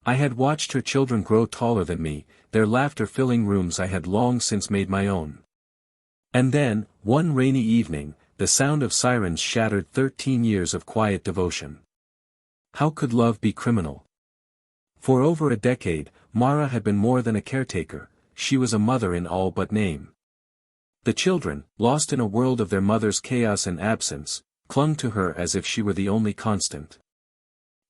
I had watched her children grow taller than me, their laughter filling rooms I had long since made my own. And then, one rainy evening, the sound of sirens shattered 13 years of quiet devotion. How could love be criminal? For over a decade, Mara had been more than a caretaker, she was a mother in all but name. The children, lost in a world of their mother's chaos and absence, clung to her as if she were the only constant.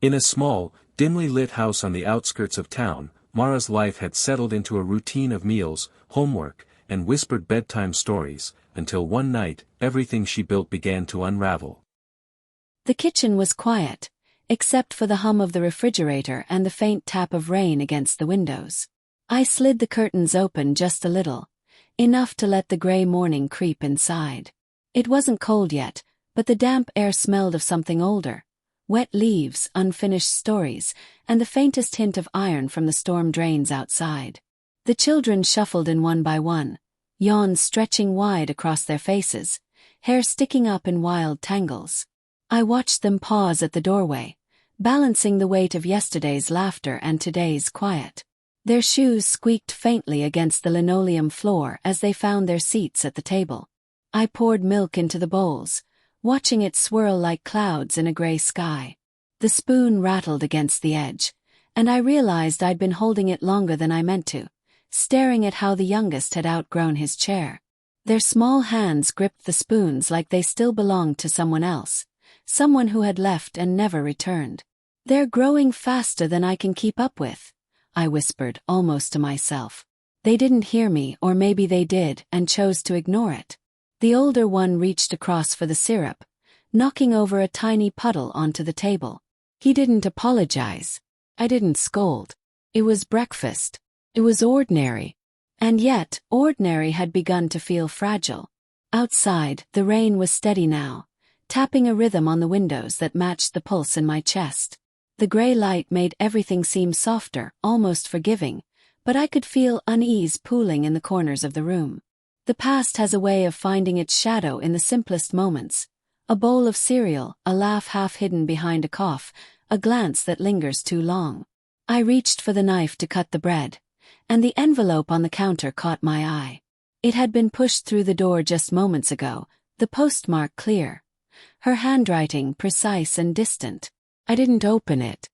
In a small, dimly lit house on the outskirts of town, Mara's life had settled into a routine of meals, homework, and whispered bedtime stories, until one night, everything she built began to unravel. The kitchen was quiet, except for the hum of the refrigerator and the faint tap of rain against the windows. I slid the curtains open just a little, enough to let the gray morning creep inside. It wasn't cold yet, but the damp air smelled of something older. Wet leaves, unfinished stories, and the faintest hint of iron from the storm drains outside. The children shuffled in one by one, yawns stretching wide across their faces, hair sticking up in wild tangles. I watched them pause at the doorway, balancing the weight of yesterday's laughter and today's quiet. Their shoes squeaked faintly against the linoleum floor as they found their seats at the table. I poured milk into the bowls, watching it swirl like clouds in a gray sky. The spoon rattled against the edge, and I realized I'd been holding it longer than I meant to, staring at how the youngest had outgrown his chair. Their small hands gripped the spoons like they still belonged to someone else, someone who had left and never returned. "They're growing faster than I can keep up with," I whispered, almost to myself. They didn't hear me, or maybe they did and chose to ignore it. The older one reached across for the syrup, knocking over a tiny puddle onto the table. He didn't apologize. I didn't scold. It was breakfast. It was ordinary. And yet, ordinary had begun to feel fragile. Outside, the rain was steady now, tapping a rhythm on the windows that matched the pulse in my chest. The gray light made everything seem softer, almost forgiving, but I could feel unease pooling in the corners of the room. The past has a way of finding its shadow in the simplest moments. A bowl of cereal, a laugh half hidden behind a cough, a glance that lingers too long. I reached for the knife to cut the bread, and the envelope on the counter caught my eye. It had been pushed through the door just moments ago, the postmark clear. Her handwriting precise and distant. I didn't open it.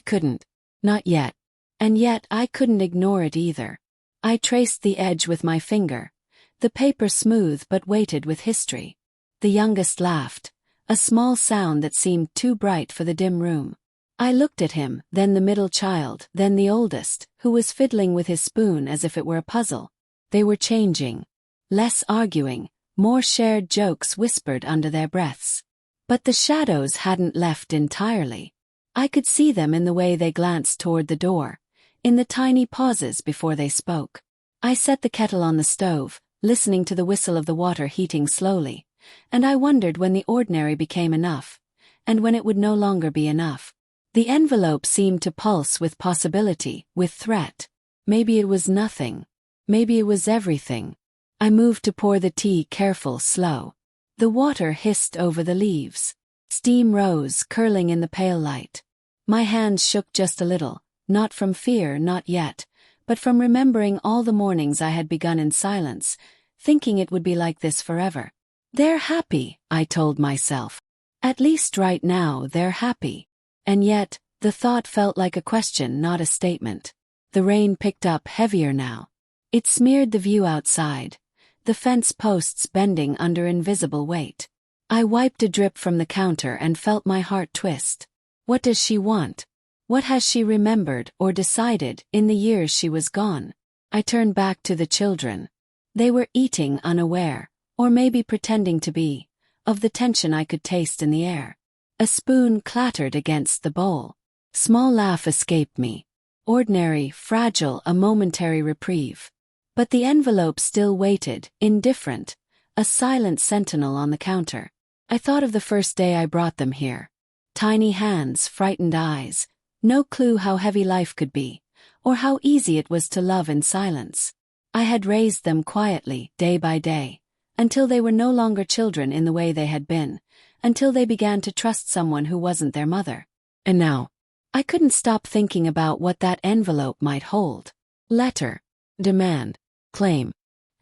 Couldn't. Not yet. And yet I couldn't ignore it either. I traced the edge with my finger, the paper smooth but weighted with history. The youngest laughed, a small sound that seemed too bright for the dim room. I looked at him, then the middle child, then the oldest, who was fiddling with his spoon as if it were a puzzle. They were changing. Less arguing, more shared jokes whispered under their breaths. But the shadows hadn't left entirely. I could see them in the way they glanced toward the door, in the tiny pauses before they spoke. I set the kettle on the stove, listening to the whistle of the water heating slowly, and I wondered when the ordinary became enough, and when it would no longer be enough. The envelope seemed to pulse with possibility, with threat. Maybe it was nothing. Maybe it was everything. I moved to pour the tea, careful, slow. The water hissed over the leaves. Steam rose, curling in the pale light. My hands shook just a little, not from fear, not yet, but from remembering all the mornings I had begun in silence, thinking it would be like this forever. "They're happy," I told myself. "At least right now they're happy." And yet, the thought felt like a question, not a statement. The rain picked up heavier now. It smeared the view outside, the fence posts bending under invisible weight. I wiped a drip from the counter and felt my heart twist. What does she want? What has she remembered or decided in the years she was gone? I turned back to the children. They were eating unaware, or maybe pretending to be, of the tension I could taste in the air. A spoon clattered against the bowl. Small laugh escaped me. Ordinary, fragile, a momentary reprieve. But the envelope still waited, indifferent, a silent sentinel on the counter. I thought of the first day I brought them here. Tiny hands, frightened eyes, no clue how heavy life could be, or how easy it was to love in silence. I had raised them quietly, day by day, until they were no longer children in the way they had been, until they began to trust someone who wasn't their mother. And now, I couldn't stop thinking about what that envelope might hold. Letter. Demand. Claim.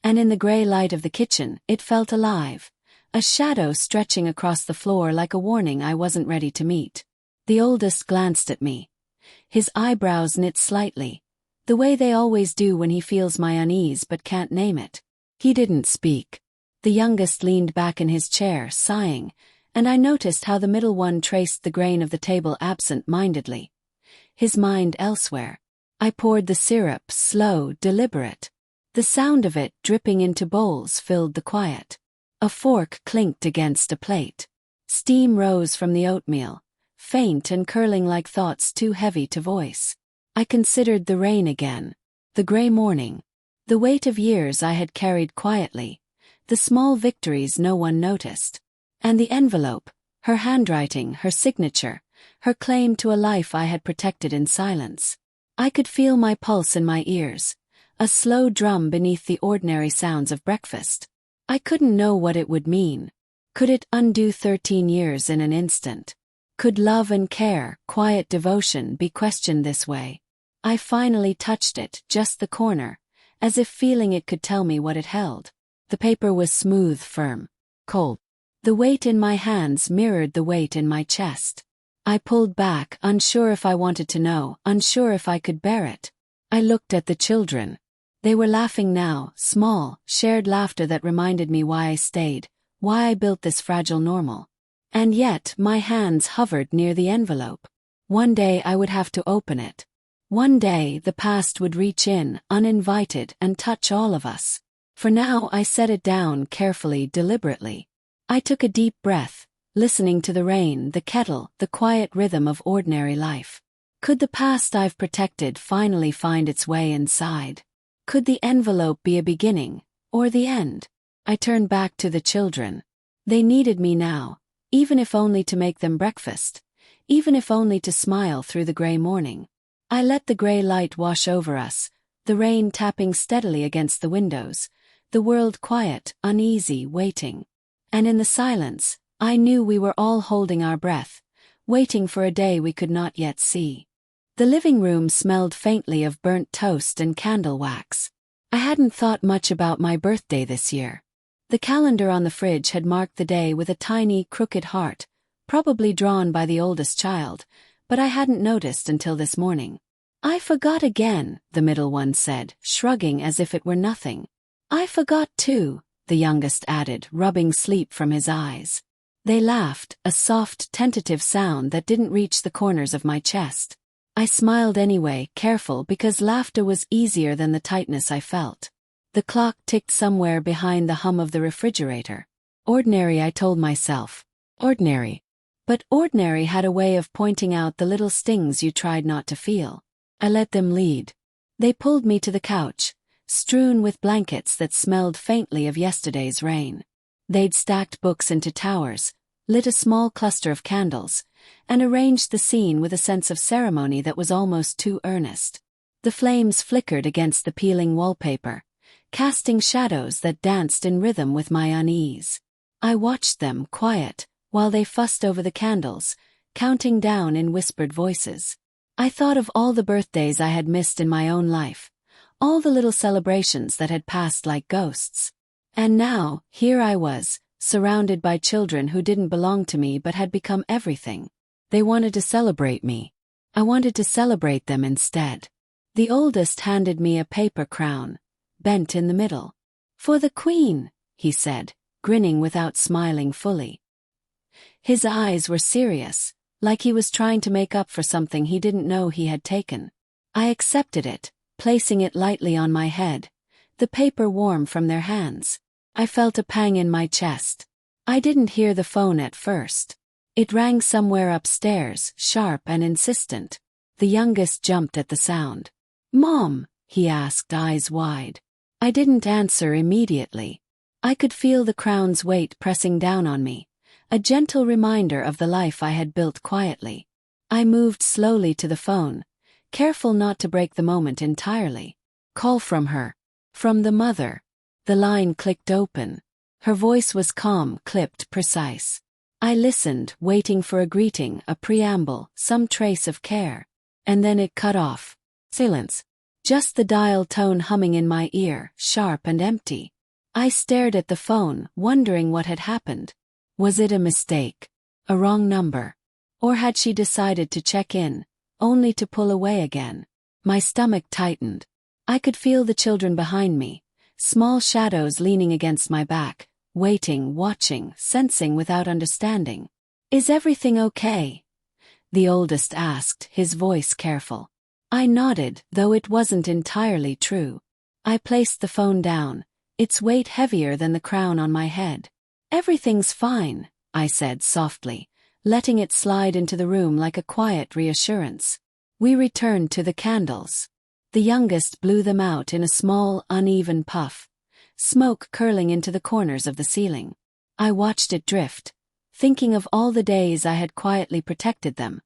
And in the gray light of the kitchen, it felt alive. A shadow stretching across the floor like a warning I wasn't ready to meet. The oldest glanced at me. His eyebrows knit slightly, the way they always do when he feels my unease but can't name it. He didn't speak. The youngest leaned back in his chair, sighing, and I noticed how the middle one traced the grain of the table absent-mindedly. His mind elsewhere. I poured the syrup, slow, deliberate. The sound of it dripping into bowls filled the quiet. A fork clinked against a plate. Steam rose from the oatmeal, faint and curling like thoughts too heavy to voice. I considered the rain again, the gray morning, the weight of years I had carried quietly, the small victories no one noticed. And the envelope, her handwriting, her signature, her claim to a life I had protected in silence. I could feel my pulse in my ears, a slow drum beneath the ordinary sounds of breakfast. I couldn't know what it would mean. Could it undo 13 years in an instant? Could love and care, quiet devotion, be questioned this way? I finally touched it, just the corner, as if feeling it could tell me what it held. The paper was smooth, firm, cold. The weight in my hands mirrored the weight in my chest. I pulled back, unsure if I wanted to know, unsure if I could bear it. I looked at the children. They were laughing now, small, shared laughter that reminded me why I stayed, why I built this fragile normal. And yet, my hands hovered near the envelope. One day I would have to open it. One day the past would reach in, uninvited, and touch all of us. For now I set it down carefully, deliberately. I took a deep breath, listening to the rain, the kettle, the quiet rhythm of ordinary life. Could the past I've protected finally find its way inside? Could the envelope be a beginning, or the end? I turned back to the children. They needed me now, even if only to make them breakfast, even if only to smile through the gray morning. I let the gray light wash over us, the rain tapping steadily against the windows, the world quiet, uneasy, waiting. And in the silence, I knew we were all holding our breath, waiting for a day we could not yet see. The living room smelled faintly of burnt toast and candle wax. I hadn't thought much about my birthday this year. The calendar on the fridge had marked the day with a tiny, crooked heart, probably drawn by the oldest child, but I hadn't noticed until this morning. I forgot again, the middle one said, shrugging as if it were nothing. I forgot too, the youngest added, rubbing sleep from his eyes. They laughed, a soft, tentative sound that didn't reach the corners of my chest. I smiled anyway, careful because laughter was easier than the tightness I felt. The clock ticked somewhere behind the hum of the refrigerator. Ordinary, I told myself. Ordinary. But ordinary had a way of pointing out the little stings you tried not to feel. I let them lead. They pulled me to the couch, strewn with blankets that smelled faintly of yesterday's rain. They'd stacked books into towers, lit a small cluster of candles, and arranged the scene with a sense of ceremony that was almost too earnest. The flames flickered against the peeling wallpaper, casting shadows that danced in rhythm with my unease. I watched them, quiet, while they fussed over the candles, counting down in whispered voices. I thought of all the birthdays I had missed in my own life, all the little celebrations that had passed like ghosts. And now, here I was, surrounded by children who didn't belong to me but had become everything. They wanted to celebrate me. I wanted to celebrate them instead. The oldest handed me a paper crown, bent in the middle. "For the Queen," he said, grinning without smiling fully. His eyes were serious, like he was trying to make up for something he didn't know he had taken. I accepted it, placing it lightly on my head, the paper warm from their hands. I felt a pang in my chest. I didn't hear the phone at first. It rang somewhere upstairs, sharp and insistent. The youngest jumped at the sound. "Mom?" he asked, eyes wide. I didn't answer immediately. I could feel the crown's weight pressing down on me, a gentle reminder of the life I had built quietly. I moved slowly to the phone, careful not to break the moment entirely. Call from her. From the mother. The line clicked open. Her voice was calm, clipped, precise. I listened, waiting for a greeting, a preamble, some trace of care. And then it cut off. Silence. Just the dial tone humming in my ear, sharp and empty. I stared at the phone, wondering what had happened. Was it a mistake? A wrong number? Or had she decided to check in, only to pull away again? My stomach tightened. I could feel the children behind me, small shadows leaning against my back, waiting, watching, sensing without understanding. "Is everything okay?" the oldest asked, his voice careful. I nodded, though it wasn't entirely true. I placed the phone down, its weight heavier than the crown on my head. "Everything's fine," I said softly, letting it slide into the room like a quiet reassurance. We returned to the candles. The youngest blew them out in a small, uneven puff, smoke curling into the corners of the ceiling. I watched it drift, thinking of all the days I had quietly protected them,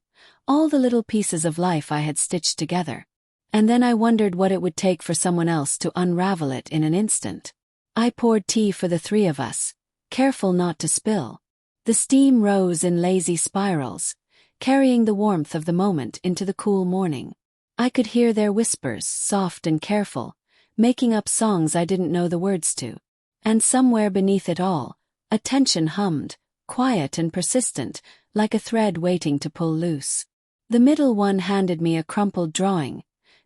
all the little pieces of life I had stitched together. And then I wondered what it would take for someone else to unravel it in an instant. I poured tea for the three of us, careful not to spill. The steam rose in lazy spirals, carrying the warmth of the moment into the cool morning. I could hear their whispers, soft and careful, making up songs I didn't know the words to. And somewhere beneath it all, a tension hummed, quiet and persistent, like a thread waiting to pull loose. The middle one handed me a crumpled drawing,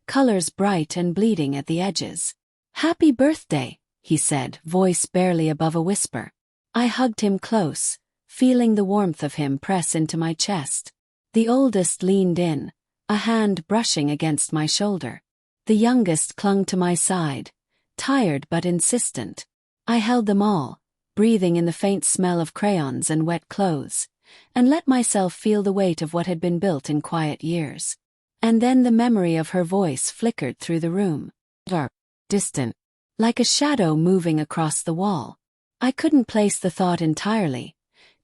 colors bright and bleeding at the edges. "Happy birthday," he said, voice barely above a whisper. I hugged him close, feeling the warmth of him press into my chest. The oldest leaned in, a hand brushing against my shoulder. The youngest clung to my side, tired but insistent. I held them all, breathing in the faint smell of crayons and wet clothes, and let myself feel the weight of what had been built in quiet years. And then the memory of her voice flickered through the room. Dark, distant, like a shadow moving across the wall. I couldn't place the thought entirely,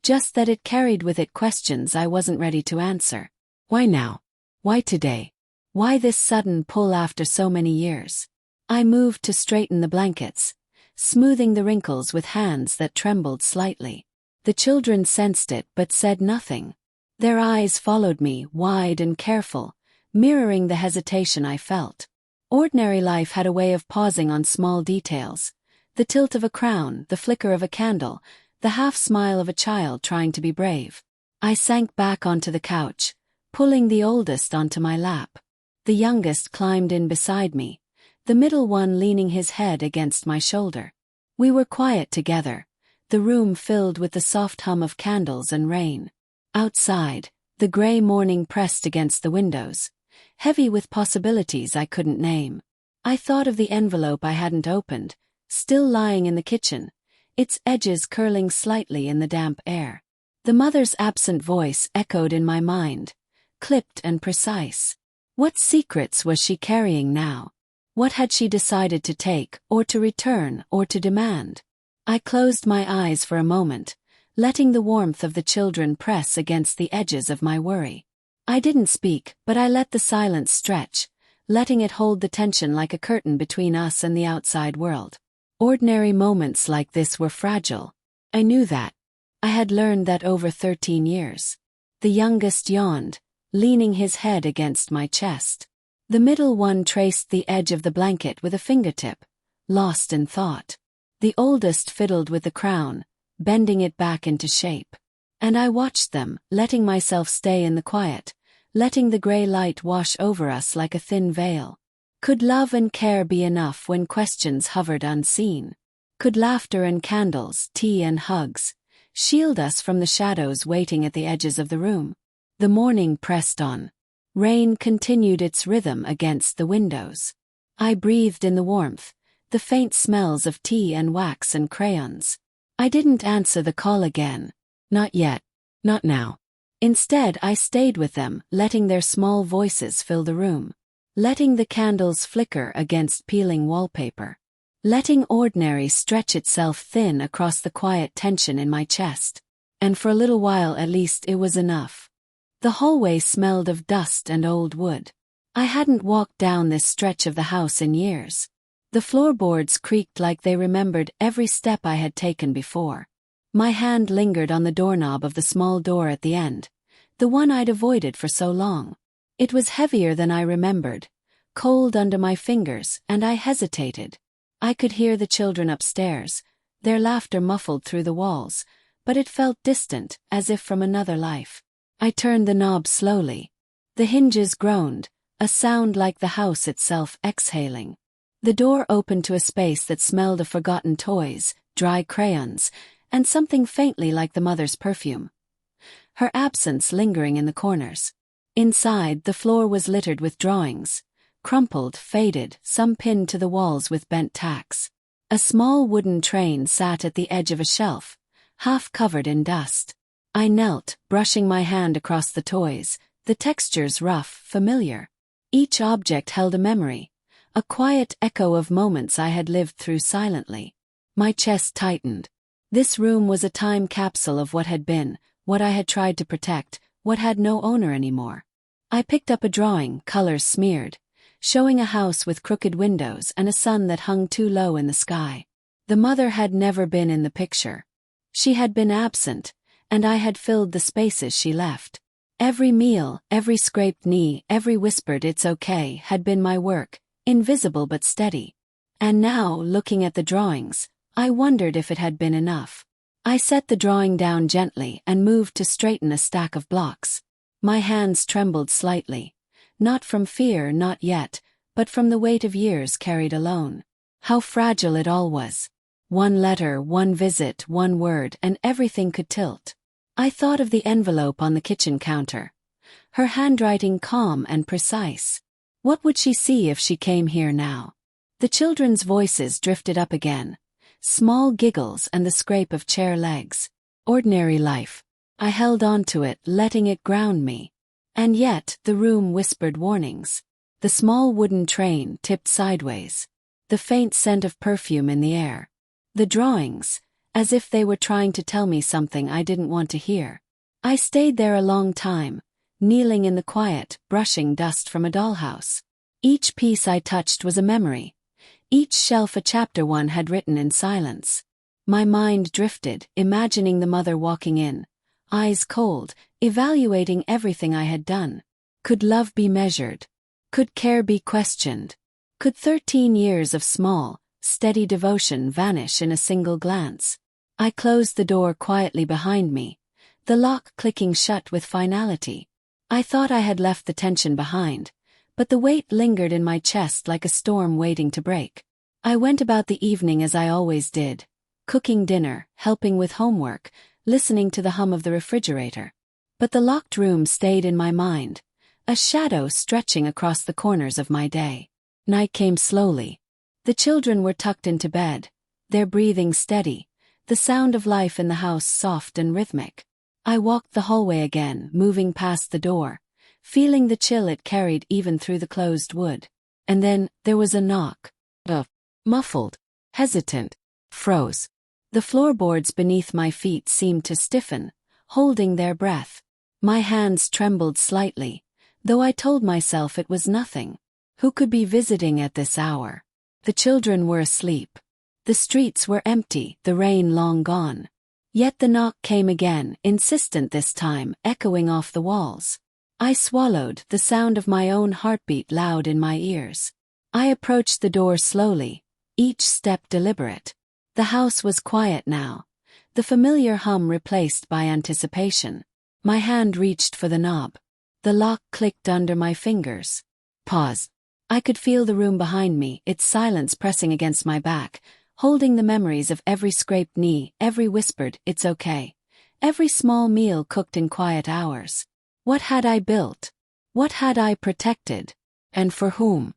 just that it carried with it questions I wasn't ready to answer. Why now? Why today? Why this sudden pull after so many years? I moved to straighten the blankets, smoothing the wrinkles with hands that trembled slightly. The children sensed it but said nothing. Their eyes followed me, wide and careful, mirroring the hesitation I felt. Ordinary life had a way of pausing on small details. The tilt of a crown, the flicker of a candle, the half-smile of a child trying to be brave. I sank back onto the couch, pulling the oldest onto my lap. The youngest climbed in beside me, the middle one leaning his head against my shoulder. We were quiet together, the room filled with the soft hum of candles and rain. Outside, the gray morning pressed against the windows, heavy with possibilities I couldn't name. I thought of the envelope I hadn't opened, still lying in the kitchen, its edges curling slightly in the damp air. The mother's absent voice echoed in my mind, clipped and precise. What secrets was she carrying now? What had she decided to take, or to return, or to demand? I closed my eyes for a moment, letting the warmth of the children press against the edges of my worry. I didn't speak, but I let the silence stretch, letting it hold the tension like a curtain between us and the outside world. Ordinary moments like this were fragile. I knew that. I had learned that over 13 years. The youngest yawned, leaning his head against my chest. The middle one traced the edge of the blanket with a fingertip, lost in thought. The oldest fiddled with the crown, bending it back into shape. And I watched them, letting myself stay in the quiet, letting the gray light wash over us like a thin veil. Could love and care be enough when questions hovered unseen? Could laughter and candles, tea and hugs, shield us from the shadows waiting at the edges of the room? The morning pressed on. Rain continued its rhythm against the windows. I breathed in the warmth, the faint smells of tea and wax and crayons. I didn't answer the call again. Not yet. Not now. Instead, I stayed with them, letting their small voices fill the room. Letting the candles flicker against peeling wallpaper. Letting ordinary stretch itself thin across the quiet tension in my chest. And for a little while at least it was enough. The hallway smelled of dust and old wood. I hadn't walked down this stretch of the house in years. The floorboards creaked like they remembered every step I had taken before. My hand lingered on the doorknob of the small door at the end, the one I'd avoided for so long. It was heavier than I remembered, cold under my fingers, and I hesitated. I could hear the children upstairs, their laughter muffled through the walls, but it felt distant, as if from another life. I turned the knob slowly. The hinges groaned, a sound like the house itself exhaling. The door opened to a space that smelled of forgotten toys, dry crayons, and something faintly like the mother's perfume. Her absence lingering in the corners. Inside, the floor was littered with drawings, crumpled, faded, some pinned to the walls with bent tacks. A small wooden train sat at the edge of a shelf, half covered in dust. I knelt, brushing my hand across the toys, the textures rough, familiar. Each object held a memory, a quiet echo of moments I had lived through silently. My chest tightened. This room was a time capsule of what had been, what I had tried to protect, what had no owner anymore. I picked up a drawing, colors smeared, showing a house with crooked windows and a sun that hung too low in the sky. The mother had never been in the picture. She had been absent, and I had filled the spaces she left. Every meal, every scraped knee, every whispered "it's okay" had been my work, invisible but steady. And now, looking at the drawings, I wondered if it had been enough. I set the drawing down gently and moved to straighten a stack of blocks. My hands trembled slightly, not from fear, not yet, but from the weight of years carried alone. How fragile it all was. One letter, one visit, one word, and everything could tilt. I thought of the envelope on the kitchen counter. Her handwriting calm and precise. What would she see if she came here now? The children's voices drifted up again. Small giggles and the scrape of chair legs. Ordinary life. I held on to it, letting it ground me. And yet, the room whispered warnings. The small wooden train tipped sideways. The faint scent of perfume in the air. The drawings, as if they were trying to tell me something I didn't want to hear. I stayed there a long time, kneeling in the quiet, brushing dust from a dollhouse. Each piece I touched was a memory. Each shelf a chapter one had written in silence. My mind drifted, imagining the mother walking in, eyes cold, evaluating everything I had done. Could love be measured? Could care be questioned? Could 13 years of small, steady devotion vanish in a single glance? I closed the door quietly behind me, the lock clicking shut with finality. I thought I had left the tension behind, but the weight lingered in my chest like a storm waiting to break. I went about the evening as I always did, cooking dinner, helping with homework, listening to the hum of the refrigerator. But the locked room stayed in my mind, a shadow stretching across the corners of my day. Night came slowly. The children were tucked into bed, their breathing steady, the sound of life in the house soft and rhythmic. I walked the hallway again, moving past the door, feeling the chill it carried even through the closed wood. And then, there was a knock. Muffled, hesitant, froze. The floorboards beneath my feet seemed to stiffen, holding their breath. My hands trembled slightly, though I told myself it was nothing. Who could be visiting at this hour? The children were asleep. The streets were empty, the rain long gone. Yet the knock came again, insistent this time, echoing off the walls. I swallowed, the sound of my own heartbeat loud in my ears. I approached the door slowly, each step deliberate. The house was quiet now, the familiar hum replaced by anticipation. My hand reached for the knob. The lock clicked under my fingers. Pause. I could feel the room behind me, its silence pressing against my back, holding the memories of every scraped knee, every whispered "it's okay," every small meal cooked in quiet hours. What had I built? What had I protected? And for whom?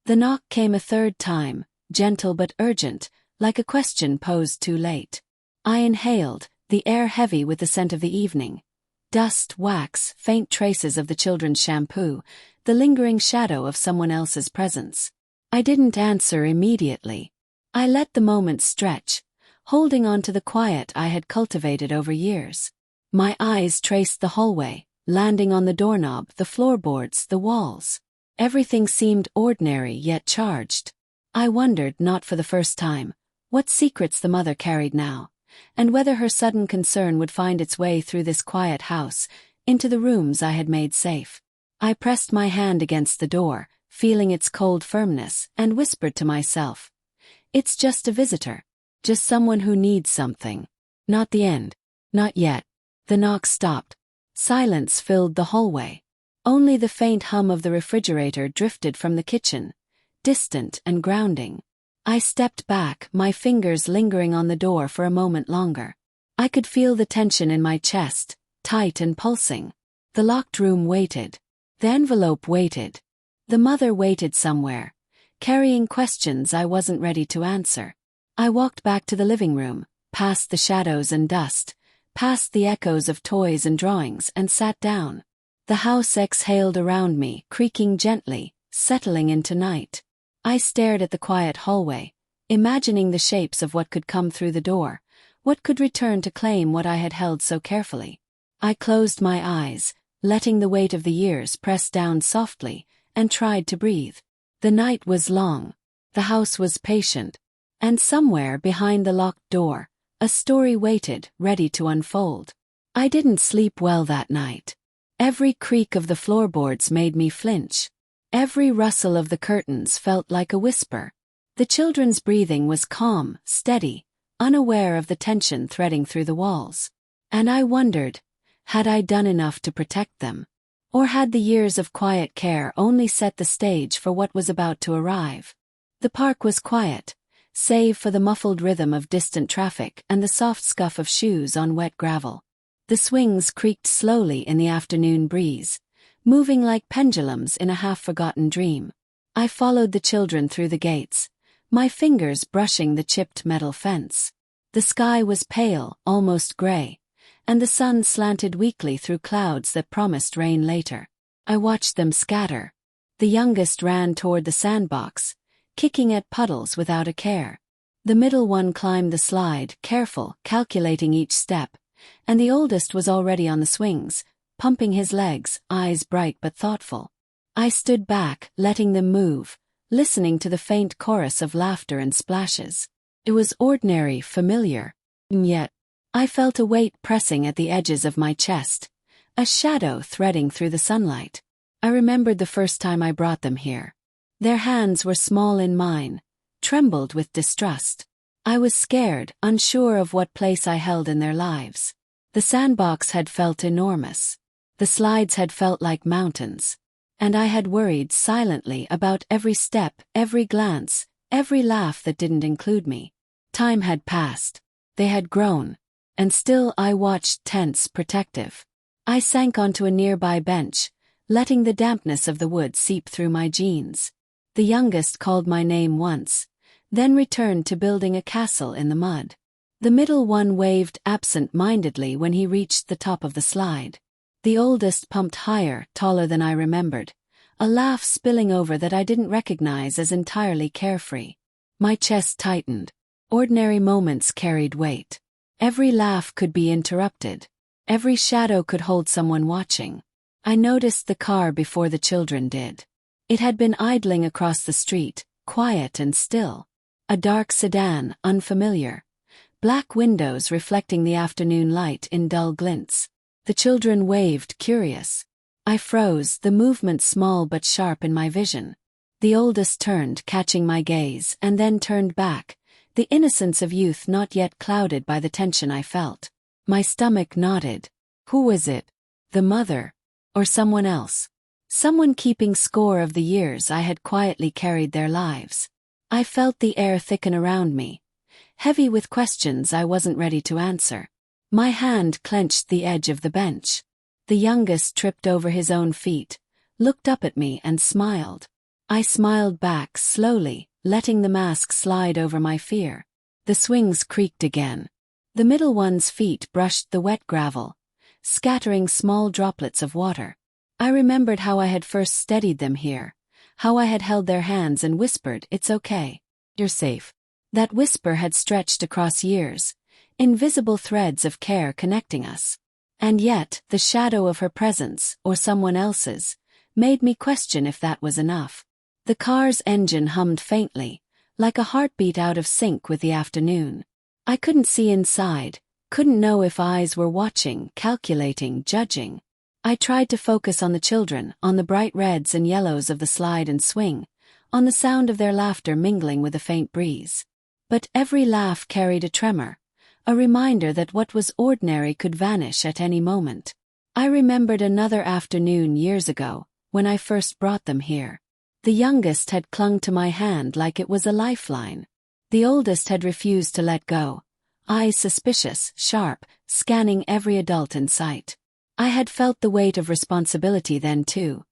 The knock came a third time, gentle but urgent, like a question posed too late. I inhaled, the air heavy with the scent of the evening. Dust, wax, faint traces of the children's shampoo, the lingering shadow of someone else's presence. I didn't answer immediately. I let the moment stretch, holding on to the quiet I had cultivated over years. My eyes traced the hallway, landing on the doorknob, the floorboards, the walls. Everything seemed ordinary yet charged. I wondered, not for the first time, what secrets the mother carried now, and whether her sudden concern would find its way through this quiet house, into the rooms I had made safe. I pressed my hand against the door, feeling its cold firmness, and whispered to myself, "It's just a visitor. Just someone who needs something. Not the end. Not yet." The knock stopped. Silence filled the hallway. Only the faint hum of the refrigerator drifted from the kitchen, distant and grounding. I stepped back, my fingers lingering on the door for a moment longer. I could feel the tension in my chest, tight and pulsing. The locked room waited. The envelope waited. The mother waited somewhere, carrying questions I wasn't ready to answer. I walked back to the living room, past the shadows and dust, past the echoes of toys and drawings, and sat down. The house exhaled around me, creaking gently, settling into night. I stared at the quiet hallway, imagining the shapes of what could come through the door, what could return to claim what I had held so carefully. I closed my eyes, letting the weight of the years press down softly, and tried to breathe. The night was long. The house was patient. And somewhere behind the locked door, a story waited, ready to unfold. I didn't sleep well that night. Every creak of the floorboards made me flinch. Every rustle of the curtains felt like a whisper. The children's breathing was calm, steady, unaware of the tension threading through the walls. And I wondered, had I done enough to protect them? Or had the years of quiet care only set the stage for what was about to arrive? The park was quiet, save for the muffled rhythm of distant traffic and the soft scuff of shoes on wet gravel. The swings creaked slowly in the afternoon breeze, moving like pendulums in a half-forgotten dream. I followed the children through the gates, my fingers brushing the chipped metal fence. The sky was pale, almost gray, and the sun slanted weakly through clouds that promised rain later. I watched them scatter. The youngest ran toward the sandbox, kicking at puddles without a care. The middle one climbed the slide, careful, calculating each step, and the oldest was already on the swings, pumping his legs, eyes bright but thoughtful. I stood back, letting them move, listening to the faint chorus of laughter and splashes. It was ordinary, familiar, and yet I felt a weight pressing at the edges of my chest, a shadow threading through the sunlight. I remembered the first time I brought them here. Their hands were small in mine, trembled with distrust. I was scared, unsure of what place I held in their lives. The sandbox had felt enormous. The slides had felt like mountains. And I had worried silently about every step, every glance, every laugh that didn't include me. Time had passed. They had grown. And still I watched, tense, protective. I sank onto a nearby bench, letting the dampness of the wood seep through my jeans. The youngest called my name once, then returned to building a castle in the mud. The middle one waved absent-mindedly when he reached the top of the slide. The oldest pumped higher, taller than I remembered, a laugh spilling over that I didn't recognize as entirely carefree. My chest tightened. Ordinary moments carried weight. Every laugh could be interrupted. Every shadow could hold someone watching. I noticed the car before the children did. It had been idling across the street, quiet and still. A dark sedan, unfamiliar. Black windows reflecting the afternoon light in dull glints. The children waved, curious. I froze, the movement small but sharp in my vision. The oldest turned, catching my gaze, and then turned back, the innocence of youth not yet clouded by the tension I felt. My stomach knotted. Who was it? The mother? Or someone else? Someone keeping score of the years I had quietly carried their lives. I felt the air thicken around me, heavy with questions I wasn't ready to answer. My hand clenched the edge of the bench. The youngest tripped over his own feet, looked up at me and smiled. I smiled back slowly, letting the mask slide over my fear. The swings creaked again. The middle one's feet brushed the wet gravel, scattering small droplets of water. I remembered how I had first steadied them here, how I had held their hands and whispered, "It's okay. You're safe." That whisper had stretched across years, invisible threads of care connecting us. And yet, the shadow of her presence, or someone else's, made me question if that was enough. The car's engine hummed faintly, like a heartbeat out of sync with the afternoon. I couldn't see inside, couldn't know if eyes were watching, calculating, judging. I tried to focus on the children, on the bright reds and yellows of the slide and swing, on the sound of their laughter mingling with the faint breeze. But every laugh carried a tremor, a reminder that what was ordinary could vanish at any moment. I remembered another afternoon years ago, when I first brought them here. The youngest had clung to my hand like it was a lifeline. The oldest had refused to let go, eyes suspicious, sharp, scanning every adult in sight. I had felt the weight of responsibility then too,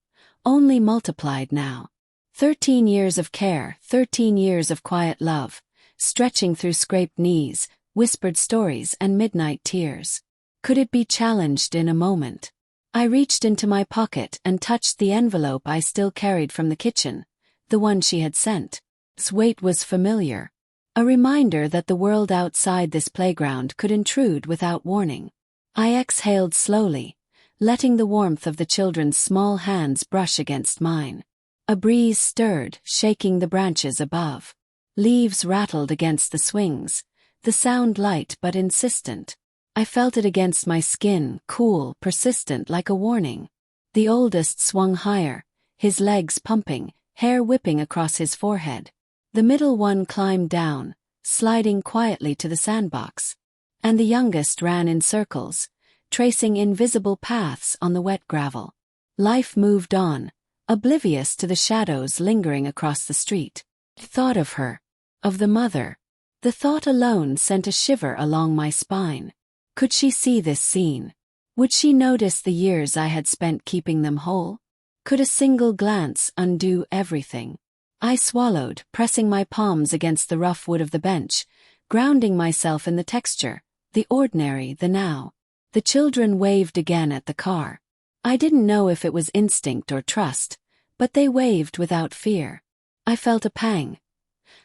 only multiplied now. 13 years of care, 13 years of quiet love, stretching through scraped knees, whispered stories and midnight tears. Could it be challenged in a moment? I reached into my pocket and touched the envelope I still carried from the kitchen, the one she had sent. Its weight was familiar, a reminder that the world outside this playground could intrude without warning. I exhaled slowly, letting the warmth of the children's small hands brush against mine. A breeze stirred, shaking the branches above. Leaves rattled against the swings, the sound light but insistent. I felt it against my skin, cool, persistent like a warning. The oldest swung higher, his legs pumping, hair whipping across his forehead. The middle one climbed down, sliding quietly to the sandbox. And the youngest ran in circles, tracing invisible paths on the wet gravel. Life moved on, oblivious to the shadows lingering across the street. I thought of her, of the mother. The thought alone sent a shiver along my spine. Could she see this scene? Would she notice the years I had spent keeping them whole? Could a single glance undo everything? I swallowed, pressing my palms against the rough wood of the bench, grounding myself in the texture, the ordinary, the now. The children waved again at the car. I didn't know if it was instinct or trust, but they waved without fear. I felt a pang.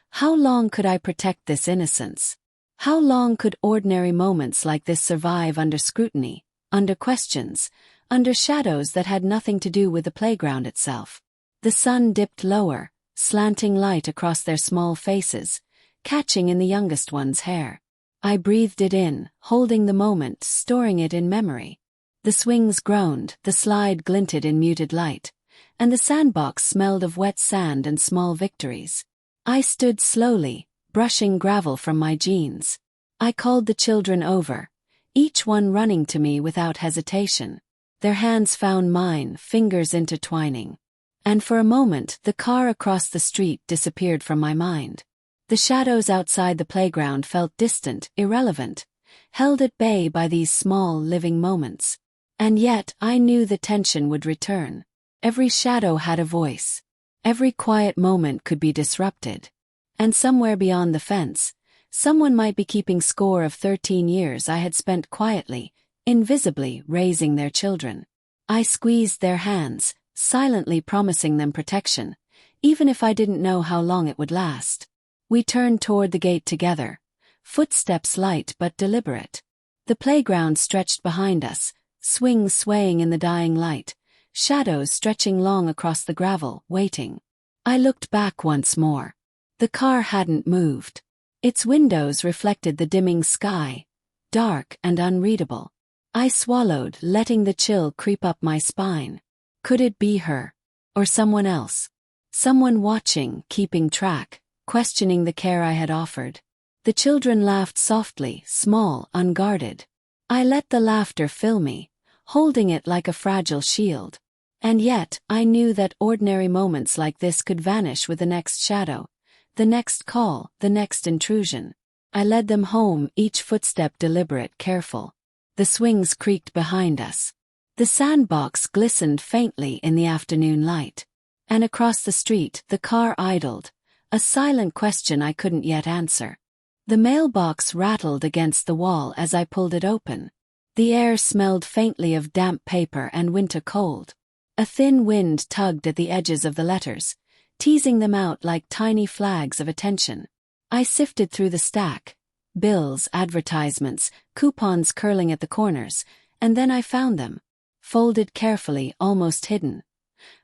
How long could I protect this innocence? How long could ordinary moments like this survive under scrutiny, under questions, under shadows that had nothing to do with the playground itself? The sun dipped lower, slanting light across their small faces, catching in the youngest one's hair. I breathed it in, holding the moment, storing it in memory. The swings groaned, the slide glinted in muted light, and the sandbox smelled of wet sand and small victories. I stood slowly, brushing gravel from my jeans. I called the children over, each one running to me without hesitation. Their hands found mine, fingers intertwining. And for a moment the car across the street disappeared from my mind. The shadows outside the playground felt distant, irrelevant, held at bay by these small living moments. And yet I knew the tension would return. Every shadow had a voice. Every quiet moment could be disrupted. And somewhere beyond the fence, someone might be keeping score of 13 years I had spent quietly, invisibly raising their children. I squeezed their hands, silently promising them protection, even if I didn't know how long it would last. We turned toward the gate together, footsteps light but deliberate. The playground stretched behind us, swings swaying in the dying light, shadows stretching long across the gravel, waiting. I looked back once more. The car hadn't moved. Its windows reflected the dimming sky, dark and unreadable. I swallowed, letting the chill creep up my spine. Could it be her? Or someone else? Someone watching, keeping track, questioning the care I had offered. The children laughed softly, small, unguarded. I let the laughter fill me, holding it like a fragile shield. And yet, I knew that ordinary moments like this could vanish with the next shadow, the next call, the next intrusion. I led them home, each footstep deliberate, careful. The swings creaked behind us. The sandbox glistened faintly in the afternoon light. And across the street, the car idled, a silent question I couldn't yet answer. The mailbox rattled against the wall as I pulled it open. The air smelled faintly of damp paper and winter cold. A thin wind tugged at the edges of the letters, teasing them out like tiny flags of attention. I sifted through the stack, bills, advertisements, coupons curling at the corners, and then I found them, folded carefully, almost hidden.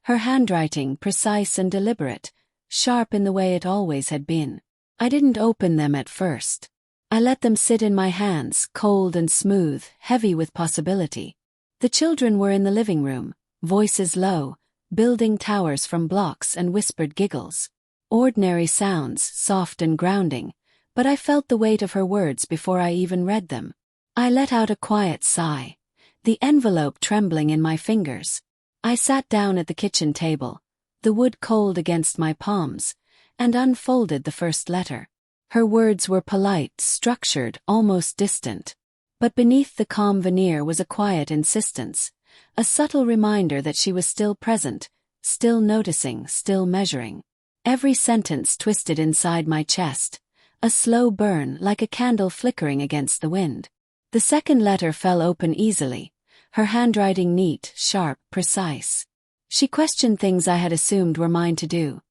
Her handwriting, precise and deliberate, sharp in the way it always had been. I didn't open them at first. I let them sit in my hands, cold and smooth, heavy with possibility. The children were in the living room, voices low, building towers from blocks and whispered giggles. Ordinary sounds, soft and grounding, but I felt the weight of her words before I even read them. I let out a quiet sigh, the envelope trembling in my fingers. I sat down at the kitchen table, the wood cold against my palms, and unfolded the first letter. Her words were polite, structured, almost distant. But beneath the calm veneer was a quiet insistence, a subtle reminder that she was still present, still noticing, still measuring. Every sentence twisted inside my chest, a slow burn like a candle flickering against the wind. The second letter fell open easily, her handwriting neat, sharp, precise. She questioned things I had assumed were mine to do.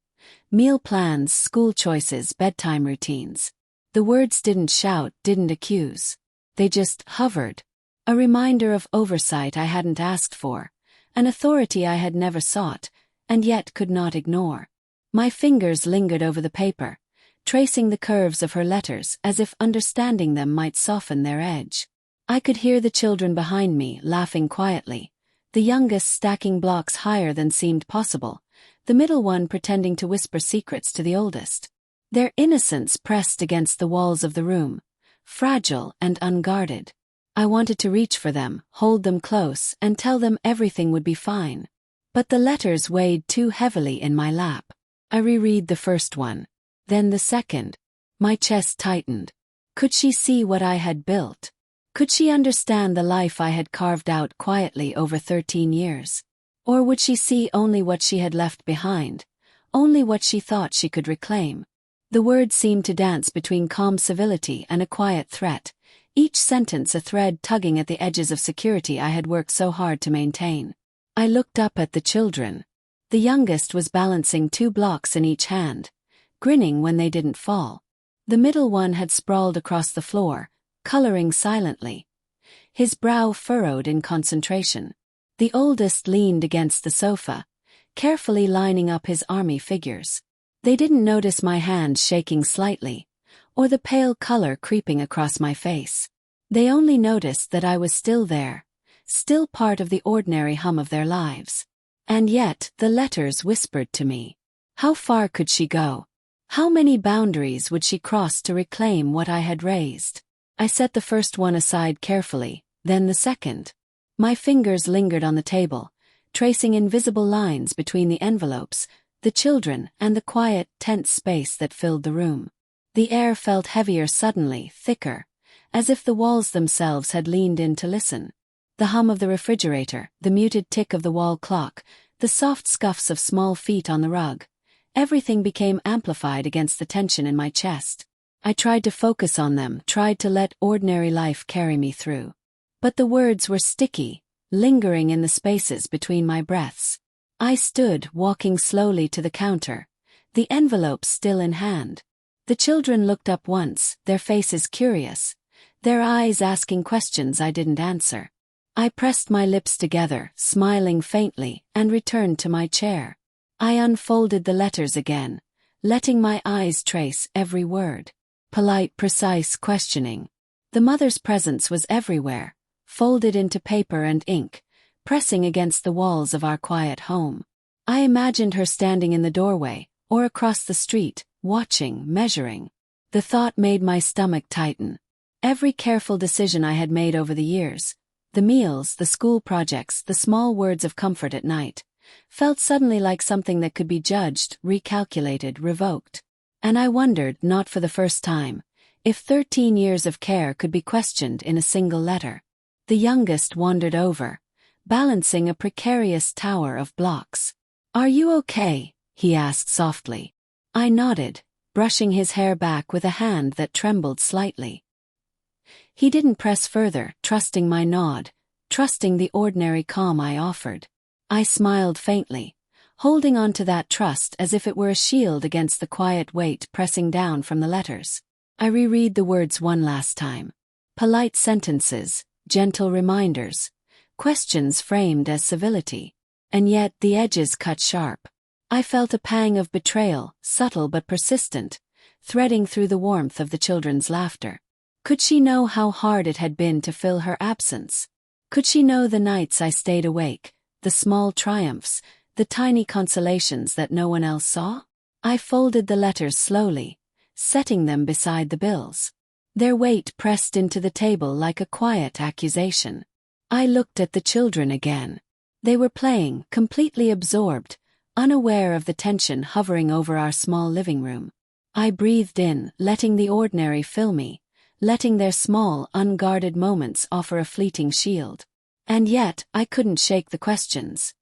Meal plans, school choices, bedtime routines. The words didn't shout, didn't accuse. They just hovered. A reminder of oversight I hadn't asked for, an authority I had never sought, and yet could not ignore. My fingers lingered over the paper, tracing the curves of her letters as if understanding them might soften their edge. I could hear the children behind me laughing quietly, the youngest stacking blocks higher than seemed possible, the middle one pretending to whisper secrets to the oldest. Their innocence pressed against the walls of the room, fragile and unguarded. I wanted to reach for them, hold them close, and tell them everything would be fine. But the letters weighed too heavily in my lap. I reread the first one, then the second. My chest tightened. Could she see what I had built? Could she understand the life I had carved out quietly over 13 years? Or would she see only what she had left behind, only what she thought she could reclaim? The words seemed to dance between calm civility and a quiet threat, each sentence a thread tugging at the edges of security I had worked so hard to maintain. I looked up at the children. The youngest was balancing 2 blocks in each hand, grinning when they didn't fall. The middle one had sprawled across the floor, coloring silently, his brow furrowed in concentration. The oldest leaned against the sofa, carefully lining up his army figures. They didn't notice my hand shaking slightly, or the pale color creeping across my face. They only noticed that I was still there, still part of the ordinary hum of their lives. And yet, the letters whispered to me. How far could she go? How many boundaries would she cross to reclaim what I had raised? I set the first one aside carefully, then the second. My fingers lingered on the table, tracing invisible lines between the envelopes, the children, and the quiet, tense space that filled the room. The air felt heavier suddenly, thicker, as if the walls themselves had leaned in to listen. The hum of the refrigerator, the muted tick of the wall clock, the soft scuffs of small feet on the rug. Everything became amplified against the tension in my chest. I tried to focus on them, tried to let ordinary life carry me through. But the words were sticky, lingering in the spaces between my breaths. I stood, walking slowly to the counter, the envelope still in hand. The children looked up once, their faces curious, their eyes asking questions I didn't answer. I pressed my lips together, smiling faintly, and returned to my chair. I unfolded the letters again, letting my eyes trace every word. Polite, precise questioning. The mother's presence was everywhere, folded into paper and ink, pressing against the walls of our quiet home. I imagined her standing in the doorway, or across the street, watching, measuring. The thought made my stomach tighten. Every careful decision I had made over the years, the meals, the school projects, the small words of comfort at night, felt suddenly like something that could be judged, recalculated, revoked. And I wondered, not for the first time, if 13 years of care could be questioned in a single letter. The youngest wandered over, balancing a precarious tower of blocks. "Are you okay?" he asked softly. I nodded, brushing his hair back with a hand that trembled slightly. He didn't press further, trusting my nod, trusting the ordinary calm I offered. I smiled faintly, holding on to that trust as if it were a shield against the quiet weight pressing down from the letters. I reread the words one last time. Polite sentences, gentle reminders, questions framed as civility. And yet the edges cut sharp. I felt a pang of betrayal, subtle but persistent, threading through the warmth of the children's laughter. Could she know how hard it had been to fill her absence? Could she know the nights I stayed awake, the small triumphs, the tiny consolations that no one else saw? I folded the letters slowly, setting them beside the bills. Their weight pressed into the table like a quiet accusation. I looked at the children again. They were playing, completely absorbed, unaware of the tension hovering over our small living room. I breathed in, letting the ordinary fill me, letting their small, unguarded moments offer a fleeting shield. And yet, I couldn't shake the questions.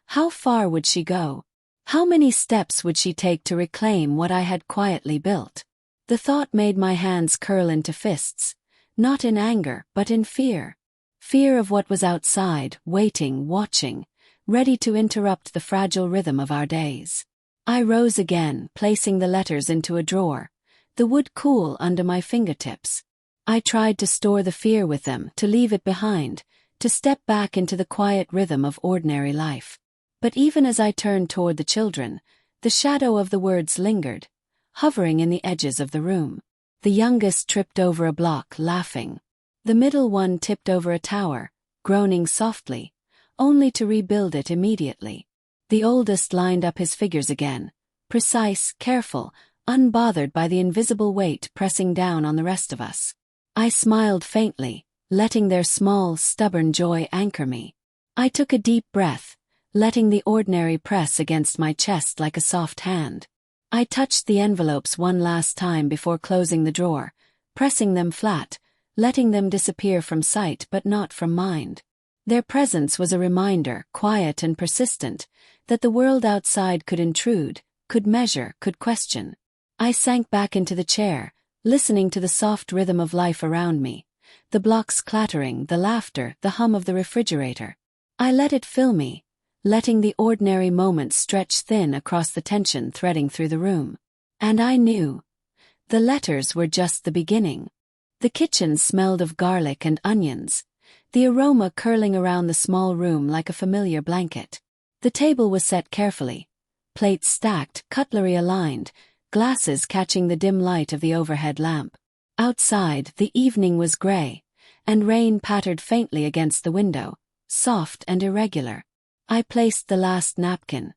How far would she go? How many steps would she take to reclaim what I had quietly built? The thought made my hands curl into fists, not in anger, but in fear. Fear of what was outside, waiting, watching, ready to interrupt the fragile rhythm of our days. I rose again, placing the letters into a drawer, the wood cool under my fingertips. I tried to store the fear with them, to leave it behind, to step back into the quiet rhythm of ordinary life. But even as I turned toward the children, the shadow of the words lingered, hovering in the edges of the room. The youngest tripped over a block, laughing. The middle one tipped over a tower, groaning softly, only to rebuild it immediately. The oldest lined up his figures again, precise, careful, unbothered by the invisible weight pressing down on the rest of us. I smiled faintly, letting their small, stubborn joy anchor me. I took a deep breath, letting the ordinary press against my chest like a soft hand. I touched the envelopes one last time before closing the drawer, pressing them flat, letting them disappear from sight but not from mind. Their presence was a reminder, quiet and persistent, that the world outside could intrude, could measure, could question. I sank back into the chair, listening to the soft rhythm of life around me, the blocks clattering, the laughter, the hum of the refrigerator. I let it fill me, letting the ordinary moments stretch thin across the tension threading through the room. And I knew. The letters were just the beginning. The kitchen smelled of garlic and onions, the aroma curling around the small room like a familiar blanket. The table was set carefully, plates stacked, cutlery aligned, glasses catching the dim light of the overhead lamp. Outside, the evening was gray, and rain pattered faintly against the window, soft and irregular. I placed the last napkin,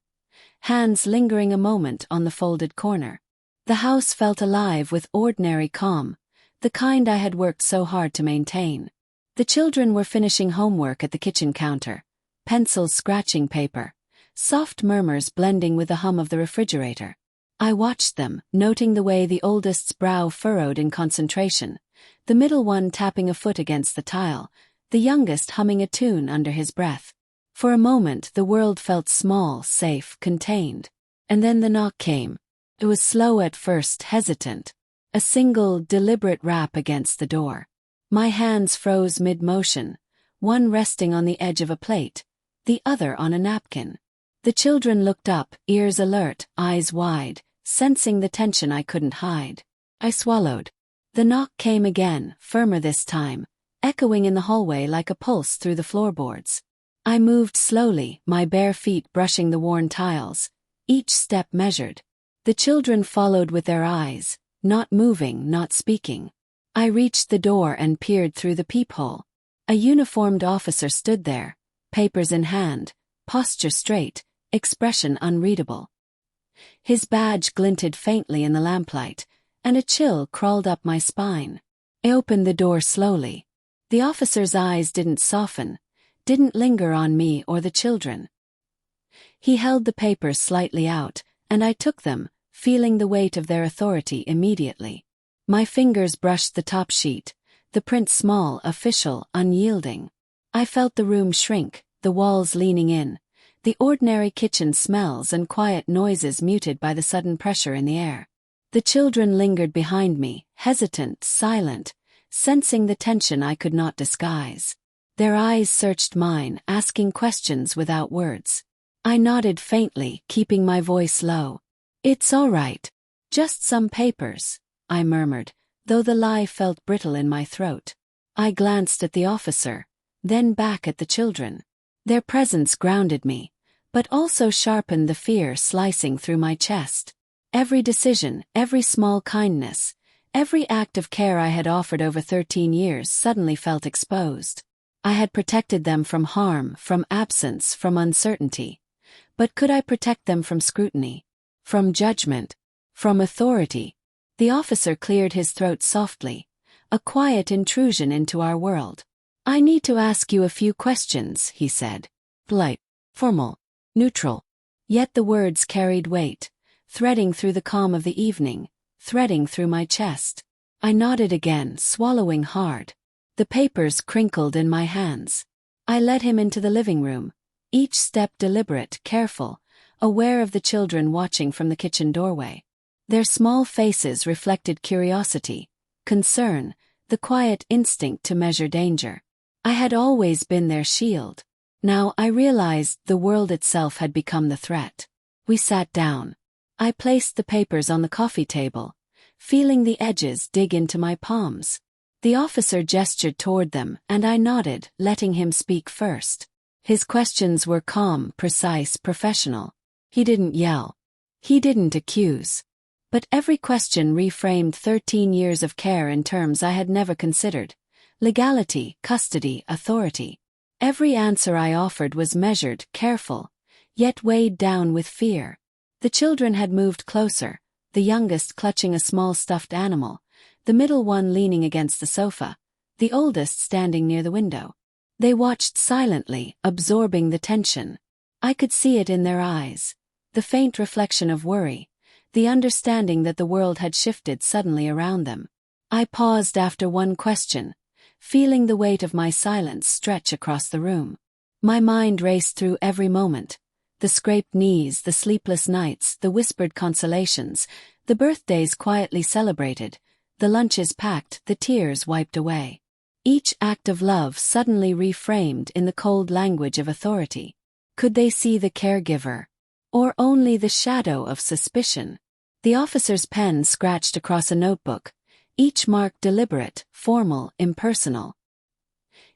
hands lingering a moment on the folded corner. The house felt alive with ordinary calm, the kind I had worked so hard to maintain. The children were finishing homework at the kitchen counter, pencils scratching paper, soft murmurs blending with the hum of the refrigerator. I watched them, noting the way the oldest's brow furrowed in concentration, the middle one tapping a foot against the tile, the youngest humming a tune under his breath. For a moment the world felt small, safe, contained. And then the knock came. It was slow at first, hesitant. A single, deliberate rap against the door. My hands froze mid-motion, one resting on the edge of a plate, the other on a napkin. The children looked up, ears alert, eyes wide, sensing the tension I couldn't hide. I swallowed. The knock came again, firmer this time, echoing in the hallway like a pulse through the floorboards. I moved slowly, my bare feet brushing the worn tiles, each step measured. The children followed with their eyes, not moving, not speaking. I reached the door and peered through the peephole. A uniformed officer stood there, papers in hand, posture straight, expression unreadable. His badge glinted faintly in the lamplight, and a chill crawled up my spine. I opened the door slowly. The officer's eyes didn't soften, didn't linger on me or the children. He held the papers slightly out, and I took them, feeling the weight of their authority immediately. My fingers brushed the top sheet, the print small, official, unyielding. I felt the room shrink, the walls leaning in, the ordinary kitchen smells and quiet noises muted by the sudden pressure in the air. The children lingered behind me, hesitant, silent, sensing the tension I could not disguise. Their eyes searched mine, asking questions without words. I nodded faintly, keeping my voice low. "It's all right. Just some papers," I murmured, though the lie felt brittle in my throat. I glanced at the officer, then back at the children. Their presence grounded me, but also sharpened the fear slicing through my chest. Every decision, every small kindness, every act of care I had offered over 13 years suddenly felt exposed. I had protected them from harm, from absence, from uncertainty. But could I protect them from scrutiny? From judgment? From authority? The officer cleared his throat softly, a quiet intrusion into our world. "I need to ask you a few questions," he said. Polite, formal, neutral. Yet the words carried weight, threading through the calm of the evening, threading through my chest. I nodded again, swallowing hard. The papers crinkled in my hands. I led him into the living room, each step deliberate, careful, aware of the children watching from the kitchen doorway. Their small faces reflected curiosity, concern, the quiet instinct to measure danger. I had always been their shield. Now I realized the world itself had become the threat. We sat down. I placed the papers on the coffee table, feeling the edges dig into my palms. The officer gestured toward them, and I nodded, letting him speak first. His questions were calm, precise, professional. He didn't yell. He didn't accuse. But every question reframed 13 years of care in terms I had never considered. Legality, custody, authority. Every answer I offered was measured, careful, yet weighed down with fear. The children had moved closer, the youngest clutching a small stuffed animal, the middle one leaning against the sofa, the oldest standing near the window. They watched silently, absorbing the tension. I could see it in their eyes, the faint reflection of worry, the understanding that the world had shifted suddenly around them. I paused after one question, feeling the weight of my silence stretch across the room. My mind raced through every moment. The scraped knees, the sleepless nights, the whispered consolations, the birthdays quietly celebrated, the lunches packed, the tears wiped away. Each act of love suddenly reframed in the cold language of authority. Could they see the caregiver? Or only the shadow of suspicion? The officer's pen scratched across a notebook, each mark deliberate, formal, impersonal.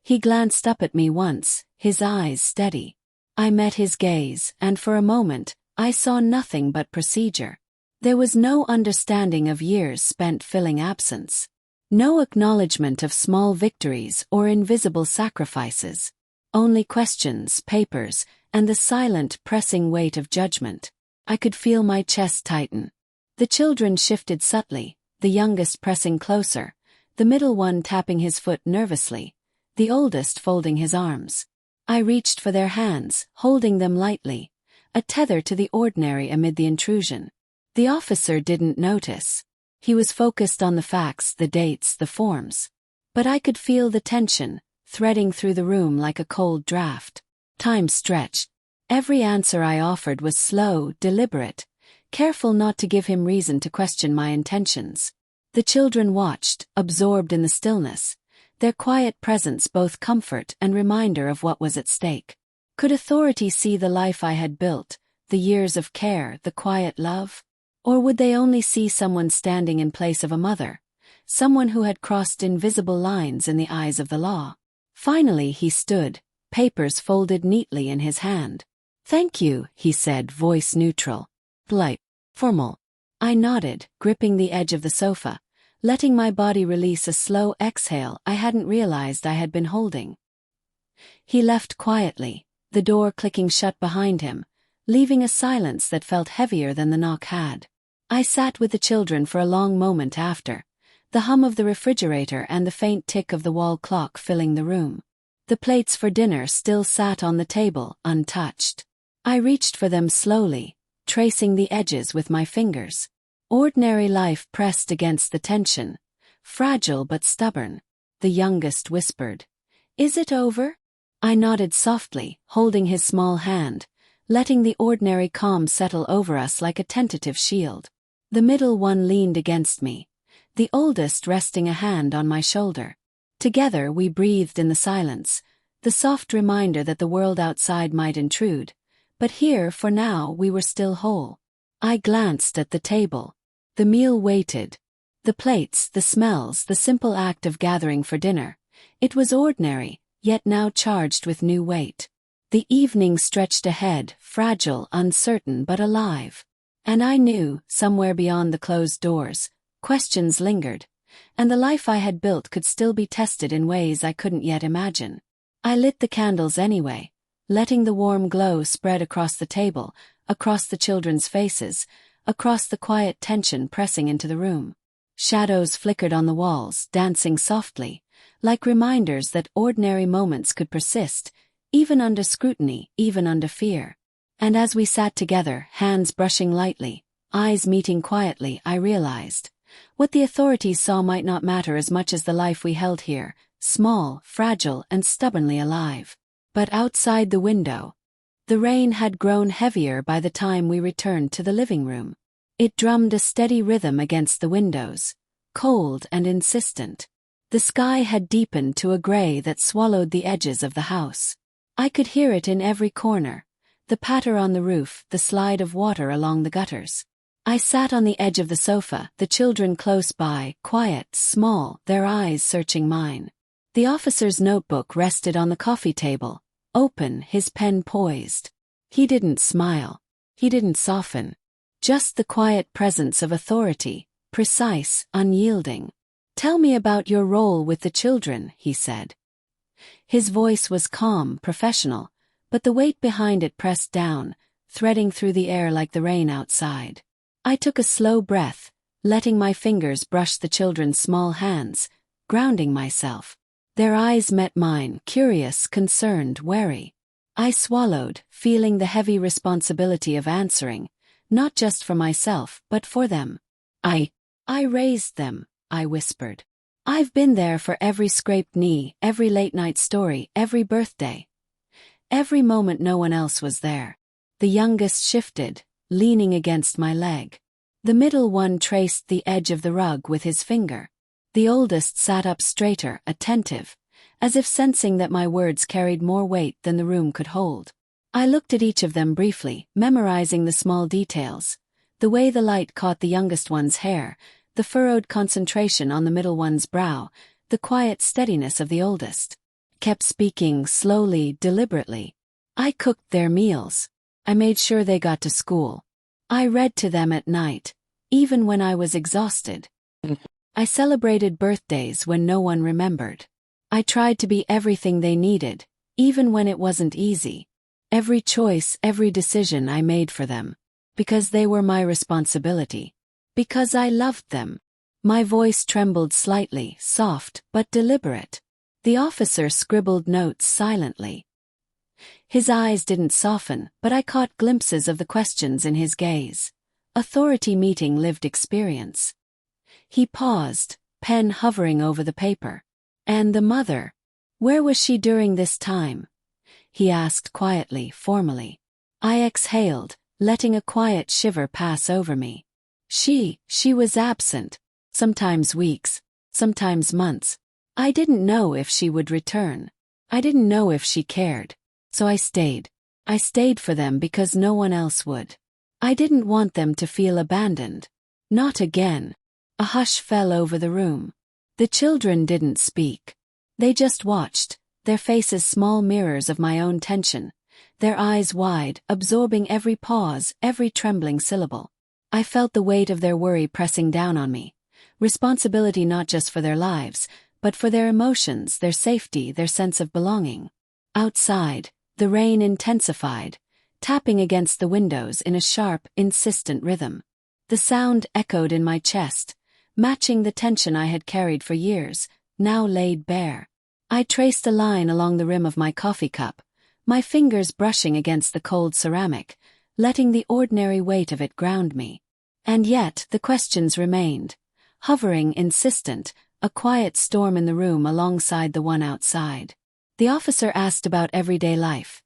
He glanced up at me once, his eyes steady. I met his gaze, and for a moment, I saw nothing but procedure. There was no understanding of years spent filling absence. No acknowledgement of small victories or invisible sacrifices. Only questions, papers, and the silent, pressing weight of judgment. I could feel my chest tighten. The children shifted subtly, the youngest pressing closer, the middle one tapping his foot nervously, the oldest folding his arms. I reached for their hands, holding them lightly, a tether to the ordinary amid the intrusion. The officer didn't notice. He was focused on the facts, the dates, the forms. But I could feel the tension, threading through the room like a cold draft. Time stretched. Every answer I offered was slow, deliberate, careful not to give him reason to question my intentions. The children watched, absorbed in the stillness, their quiet presence both comfort and reminder of what was at stake. Could authority see the life I had built, the years of care, the quiet love? Or would they only see someone standing in place of a mother, someone who had crossed invisible lines in the eyes of the law? Finally he stood, papers folded neatly in his hand. "Thank you," he said, voice neutral. Polite, formal. I nodded, gripping the edge of the sofa, letting my body release a slow exhale I hadn't realized I had been holding. He left quietly, the door clicking shut behind him, leaving a silence that felt heavier than the knock had. I sat with the children for a long moment after, the hum of the refrigerator and the faint tick of the wall clock filling the room. The plates for dinner still sat on the table, untouched. I reached for them slowly, tracing the edges with my fingers. Ordinary life pressed against the tension, fragile but stubborn. The youngest whispered, "Is it over?" I nodded softly, holding his small hand, letting the ordinary calm settle over us like a tentative shield. The middle one leaned against me, the oldest resting a hand on my shoulder. Together we breathed in the silence, the soft reminder that the world outside might intrude, but here, for now, we were still whole. I glanced at the table. The meal waited. The plates, the smells, the simple act of gathering for dinner. It was ordinary, yet now charged with new weight. The evening stretched ahead, fragile, uncertain but alive. And I knew, somewhere beyond the closed doors, questions lingered, and the life I had built could still be tested in ways I couldn't yet imagine. I lit the candles anyway, letting the warm glow spread across the table, across the children's faces, across the quiet tension pressing into the room. Shadows flickered on the walls, dancing softly, like reminders that ordinary moments could persist, even under scrutiny, even under fear. And as we sat together, hands brushing lightly, eyes meeting quietly, I realized, what the authorities saw might not matter as much as the life we held here, small, fragile, and stubbornly alive. But outside the window, the rain had grown heavier by the time we returned to the living room. It drummed a steady rhythm against the windows, cold and insistent. The sky had deepened to a gray that swallowed the edges of the house. I could hear it in every corner, the patter on the roof, the slide of water along the gutters. I sat on the edge of the sofa, the children close by, quiet, small, their eyes searching mine. The officer's notebook rested on the coffee table, open, his pen poised. He didn't smile. He didn't soften. Just the quiet presence of authority, precise, unyielding. "Tell me about your role with the children," he said. His voice was calm, professional, but the weight behind it pressed down, threading through the air like the rain outside. I took a slow breath, letting my fingers brush the children's small hands, grounding myself. Their eyes met mine, curious, concerned, wary. I swallowed, feeling the heavy responsibility of answering, not just for myself, but for them. I raised them, I whispered. I've been there for every scraped knee, every late-night story, every birthday. Every moment no one else was there. The youngest shifted, leaning against my leg. The middle one traced the edge of the rug with his finger. The oldest sat up straighter, attentive, as if sensing that my words carried more weight than the room could hold. I looked at each of them briefly, memorizing the small details. The way the light caught the youngest one's hair, the furrowed concentration on the middle one's brow, the quiet steadiness of the oldest. Kept speaking slowly, deliberately. I cooked their meals. I made sure they got to school. I read to them at night, even when I was exhausted. I celebrated birthdays when no one remembered. I tried to be everything they needed, even when it wasn't easy. Every choice, every decision I made for them. Because they were my responsibility. Because I loved them. My voice trembled slightly, soft, but deliberate. The officer scribbled notes silently. His eyes didn't soften, but I caught glimpses of the questions in his gaze. Authority meeting lived experience. He paused, pen hovering over the paper. And the mother? Where was she during this time? He asked quietly, formally. I exhaled, letting a quiet shiver pass over me. She was absent. Sometimes weeks, sometimes months. I didn't know if she would return. I didn't know if she cared. So I stayed. I stayed for them because no one else would. I didn't want them to feel abandoned. Not again. A hush fell over the room. The children didn't speak. They just watched, their faces small mirrors of my own tension, their eyes wide, absorbing every pause, every trembling syllable. I felt the weight of their worry pressing down on me. Responsibility not just for their lives, but for their emotions, their safety, their sense of belonging. Outside, the rain intensified, tapping against the windows in a sharp, insistent rhythm. The sound echoed in my chest, matching the tension I had carried for years, now laid bare. I traced a line along the rim of my coffee cup, my fingers brushing against the cold ceramic, letting the ordinary weight of it ground me. And yet, the questions remained, hovering, insistent, a quiet storm in the room alongside the one outside. The officer asked about everyday life.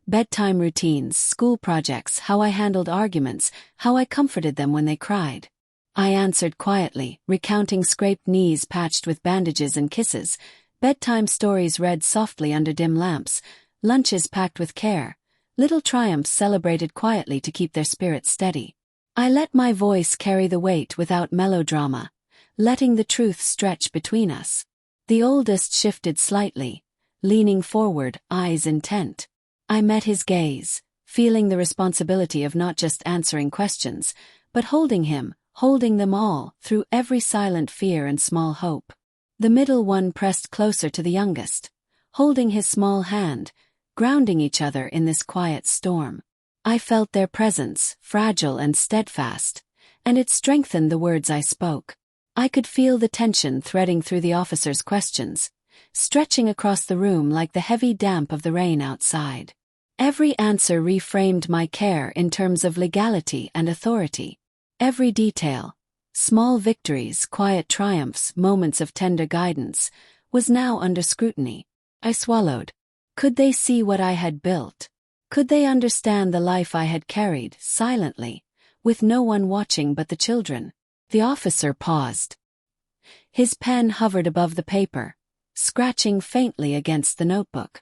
Bedtime routines, school projects, how I handled arguments, how I comforted them when they cried. I answered quietly, recounting scraped knees patched with bandages and kisses, bedtime stories read softly under dim lamps, lunches packed with care, little triumphs celebrated quietly to keep their spirits steady. I let my voice carry the weight without melodrama, letting the truth stretch between us. The oldest shifted slightly, leaning forward, eyes intent. I met his gaze, feeling the responsibility of not just answering questions, but holding him, holding them all, through every silent fear and small hope. The middle one pressed closer to the youngest, holding his small hand, grounding each other in this quiet storm. I felt their presence, fragile and steadfast, and it strengthened the words I spoke. I could feel the tension threading through the officer's questions, stretching across the room like the heavy damp of the rain outside. Every answer reframed my care in terms of legality and authority. Every detail, small victories, quiet triumphs, moments of tender guidance, was now under scrutiny. I swallowed. Could they see what I had built? Could they understand the life I had carried, silently, with no one watching but the children? The officer paused. His pen hovered above the paper, scratching faintly against the notebook.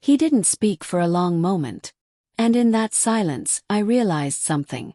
He didn't speak for a long moment, and in that silence I realized something.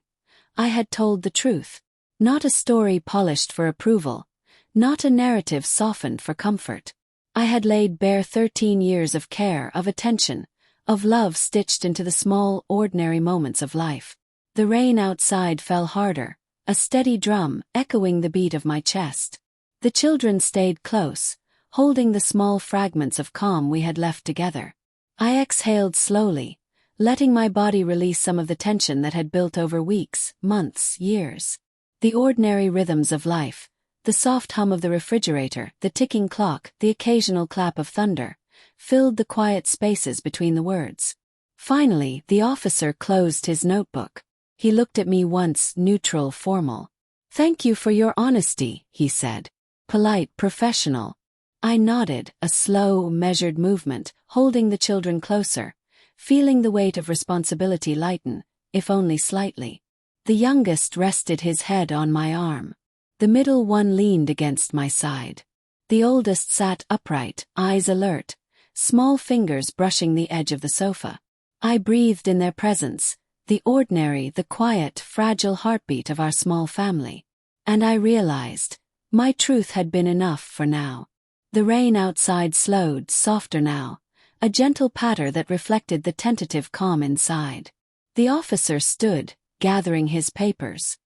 I had told the truth. Not a story polished for approval, not a narrative softened for comfort. I had laid bare 13 years of care, of attention, of love stitched into the small, ordinary moments of life. The rain outside fell harder, a steady drum echoing the beat of my chest. The children stayed close, holding the small fragments of calm we had left together. I exhaled slowly, letting my body release some of the tension that had built over weeks, months, years. The ordinary rhythms of life, the soft hum of the refrigerator, the ticking clock, the occasional clap of thunder, filled the quiet spaces between the words. Finally, the officer closed his notebook. He looked at me once, neutral, formal. "Thank you for your honesty," he said. Polite, professional. I nodded, a slow, measured movement, holding the children closer, feeling the weight of responsibility lighten, if only slightly. The youngest rested his head on my arm. The middle one leaned against my side. The oldest sat upright, eyes alert, small fingers brushing the edge of the sofa. I breathed in their presence, the ordinary, the quiet, fragile heartbeat of our small family. And I realized, my truth had been enough for now. The rain outside slowed, softer now, a gentle patter that reflected the tentative calm inside. The officer stood, gathering his papers.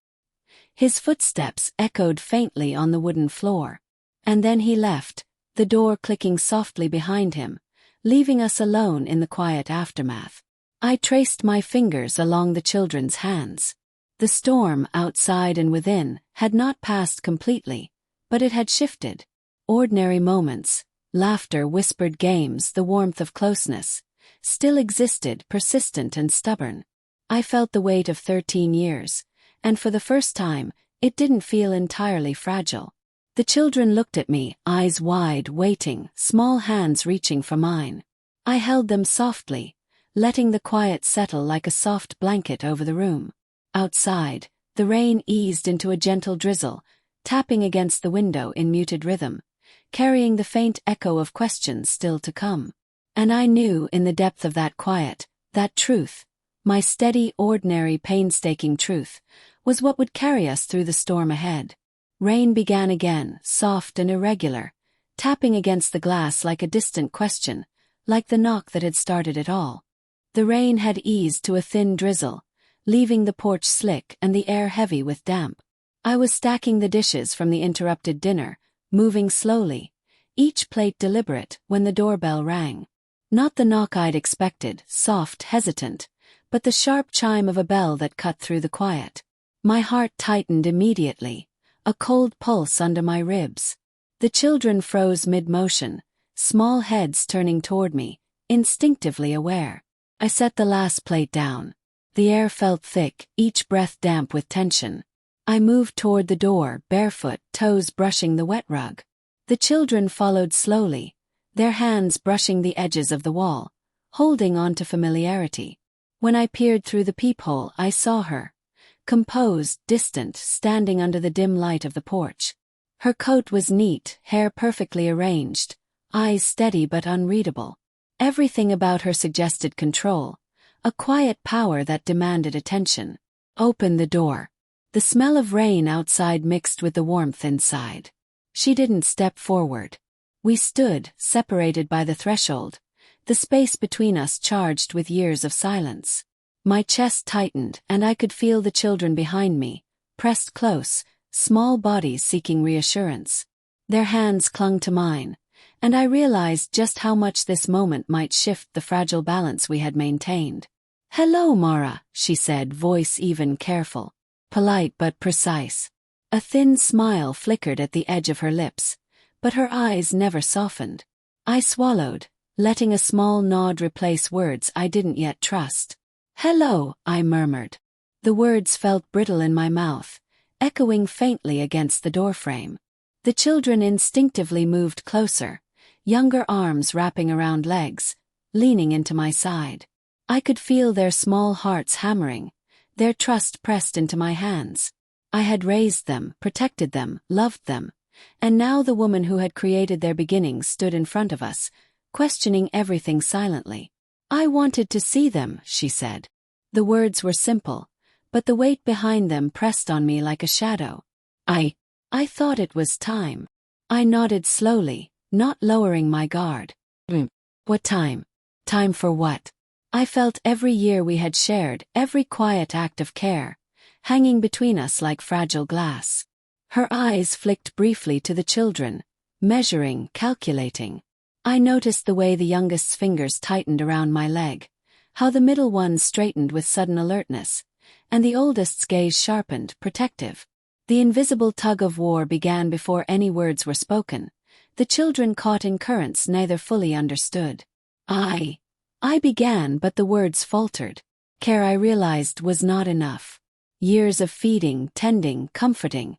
His footsteps echoed faintly on the wooden floor. And then he left, the door clicking softly behind him, leaving us alone in the quiet aftermath. I traced my fingers along the children's hands. The storm, outside and within, had not passed completely, but it had shifted. Ordinary moments, laughter, whispered games, the warmth of closeness, still existed, persistent and stubborn. I felt the weight of 13 years, and for the first time, it didn't feel entirely fragile. The children looked at me, eyes wide, waiting, small hands reaching for mine. I held them softly, letting the quiet settle like a soft blanket over the room. Outside, the rain eased into a gentle drizzle, tapping against the window in muted rhythm, carrying the faint echo of questions still to come. And I knew in the depth of that quiet, that truth, my steady, ordinary, painstaking truth, was what would carry us through the storm ahead. Rain began again, soft and irregular, tapping against the glass like a distant question, like the knock that had started it all. The rain had eased to a thin drizzle, leaving the porch slick and the air heavy with damp. I was stacking the dishes from the interrupted dinner, moving slowly, each plate deliberate, when the doorbell rang. Not the knock I'd expected, soft, hesitant, but the sharp chime of a bell that cut through the quiet. My heart tightened immediately, a cold pulse under my ribs. The children froze mid-motion, small heads turning toward me, instinctively aware. I set the last plate down. The air felt thick, each breath damp with tension. I moved toward the door, barefoot, toes brushing the wet rug. The children followed slowly, their hands brushing the edges of the wall, holding on to familiarity. When I peered through the peephole, I saw her, composed, distant, standing under the dim light of the porch. Her coat was neat, hair perfectly arranged, eyes steady but unreadable. Everything about her suggested control, a quiet power that demanded attention. Open the door. The smell of rain outside mixed with the warmth inside. She didn't step forward. We stood, separated by the threshold, the space between us charged with years of silence. My chest tightened, and I could feel the children behind me, pressed close, small bodies seeking reassurance. Their hands clung to mine, and I realized just how much this moment might shift the fragile balance we had maintained. "Hello, Mara," she said, voice even, careful. Polite but precise. A thin smile flickered at the edge of her lips, but her eyes never softened. I swallowed, letting a small nod replace words I didn't yet trust. "Hello," I murmured. The words felt brittle in my mouth, echoing faintly against the doorframe. The children instinctively moved closer, younger arms wrapping around legs, leaning into my side. I could feel their small hearts hammering, their trust pressed into my hands. I had raised them, protected them, loved them, and now the woman who had created their beginnings stood in front of us, questioning everything silently. "I wanted to see them," she said. The words were simple, but the weight behind them pressed on me like a shadow. I thought it was time. I nodded slowly, not lowering my guard. What time? Time for what? I felt every year we had shared, every quiet act of care, hanging between us like fragile glass. Her eyes flicked briefly to the children, measuring, calculating. I noticed the way the youngest's fingers tightened around my leg, how the middle one straightened with sudden alertness, and the oldest's gaze sharpened, protective. The invisible tug-of-war began before any words were spoken, the children caught in currents neither fully understood. I began, but the words faltered. Care, I realized, was not enough. Years of feeding, tending, comforting.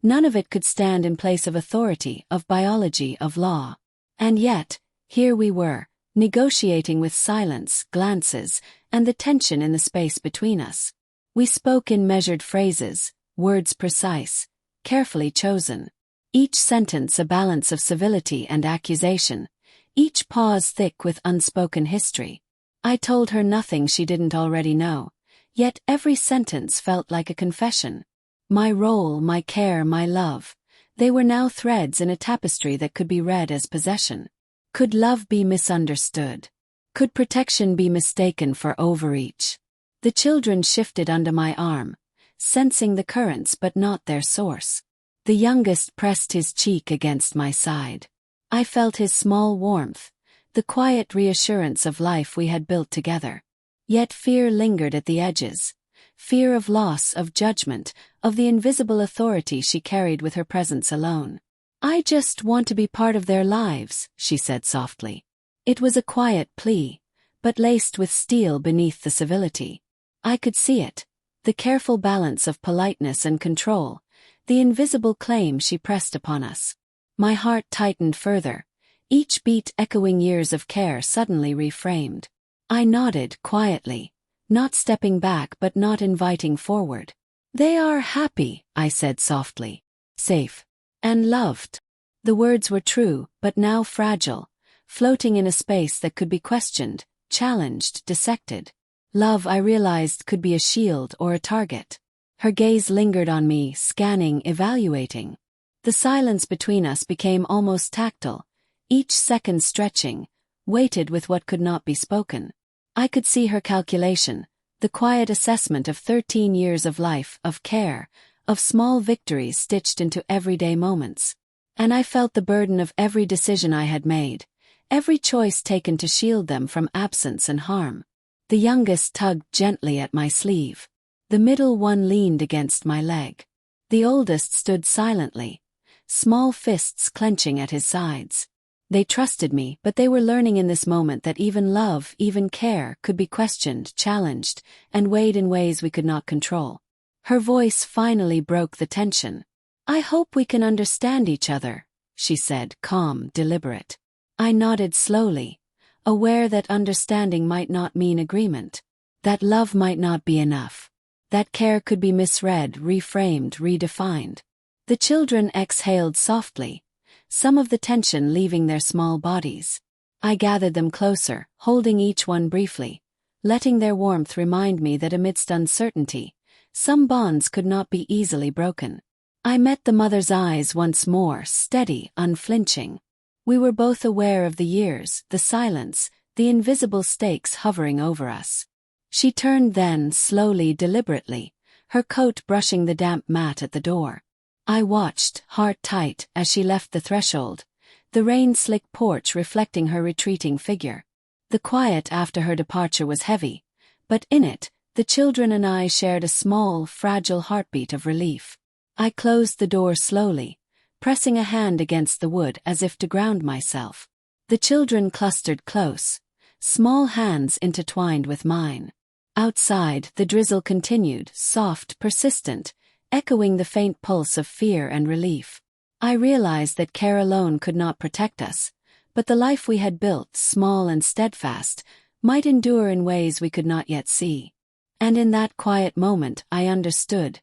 None of it could stand in place of authority, of biology, of law. And yet, here we were, negotiating with silence, glances, and the tension in the space between us. We spoke in measured phrases, words precise, carefully chosen. Each sentence a balance of civility and accusation, each pause thick with unspoken history. I told her nothing she didn't already know, yet every sentence felt like a confession. My role, my care, my love, they were now threads in a tapestry that could be read as possession. Could love be misunderstood? Could protection be mistaken for overreach? The children shifted under my arm, sensing the currents but not their source. The youngest pressed his cheek against my side. I felt his small warmth, the quiet reassurance of life we had built together. Yet fear lingered at the edges. Fear of loss, of judgment, of the invisible authority she carried with her presence alone. "I just want to be part of their lives," she said softly. It was a quiet plea, but laced with steel beneath the civility. I could see it, the careful balance of politeness and control, the invisible claim she pressed upon us. My heart tightened further, each beat echoing years of care suddenly reframed. I nodded quietly, not stepping back but not inviting forward. "They are happy," I said softly. "Safe. And loved." The words were true, but now fragile, floating in a space that could be questioned, challenged, dissected. Love, I realized, could be a shield or a target. Her gaze lingered on me, scanning, evaluating. The silence between us became almost tactile, each second stretching, weighted with what could not be spoken. I could see her calculation, the quiet assessment of 13 years of life, of care, of small victories stitched into everyday moments. And I felt the burden of every decision I had made, every choice taken to shield them from absence and harm. The youngest tugged gently at my sleeve. The middle one leaned against my leg. The oldest stood silently, small fists clenching at his sides. They trusted me, but they were learning in this moment that even love, even care, could be questioned, challenged, and weighed in ways we could not control. Her voice finally broke the tension. "I hope we can understand each other," she said, calm, deliberate. I nodded slowly, aware that understanding might not mean agreement, that love might not be enough, that care could be misread, reframed, redefined. The children exhaled softly, some of the tension leaving their small bodies. I gathered them closer, holding each one briefly, letting their warmth remind me that amidst uncertainty, some bonds could not be easily broken. I met the mother's eyes once more, steady, unflinching. We were both aware of the years, the silence, the invisible stakes hovering over us. She turned then, slowly, deliberately, her coat brushing the damp mat at the door. I watched, heart tight, as she left the threshold, the rain-slick porch reflecting her retreating figure. The quiet after her departure was heavy, but in it, the children and I shared a small, fragile heartbeat of relief. I closed the door slowly, pressing a hand against the wood as if to ground myself. The children clustered close, small hands intertwined with mine. Outside, the drizzle continued, soft, persistent, echoing the faint pulse of fear and relief. I realized that care alone could not protect us, but the life we had built, small and steadfast, might endure in ways we could not yet see. And in that quiet moment I understood.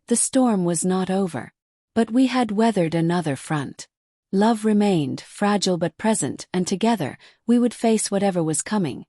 The storm was not over. But we had weathered another front. Love remained, fragile but present, and together, we would face whatever was coming.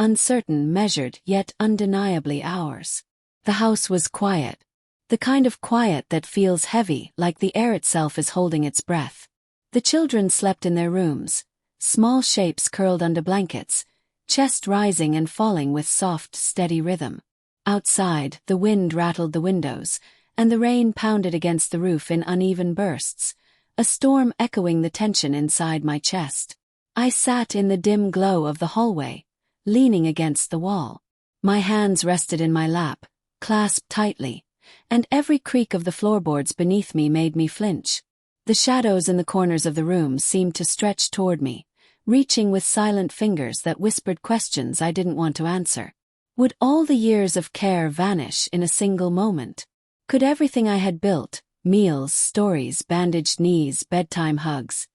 Uncertain, measured, yet undeniably ours. The house was quiet. The kind of quiet that feels heavy, like the air itself is holding its breath. The children slept in their rooms, small shapes curled under blankets, chest rising and falling with soft, steady rhythm. Outside, the wind rattled the windows, and the rain pounded against the roof in uneven bursts, a storm echoing the tension inside my chest. I sat in the dim glow of the hallway, leaning against the wall. My hands rested in my lap, clasped tightly, and every creak of the floorboards beneath me made me flinch. The shadows in the corners of the room seemed to stretch toward me, reaching with silent fingers that whispered questions I didn't want to answer. Would all the years of care vanish in a single moment? Could everything I had built, meals, stories, bandaged knees, bedtime hugs,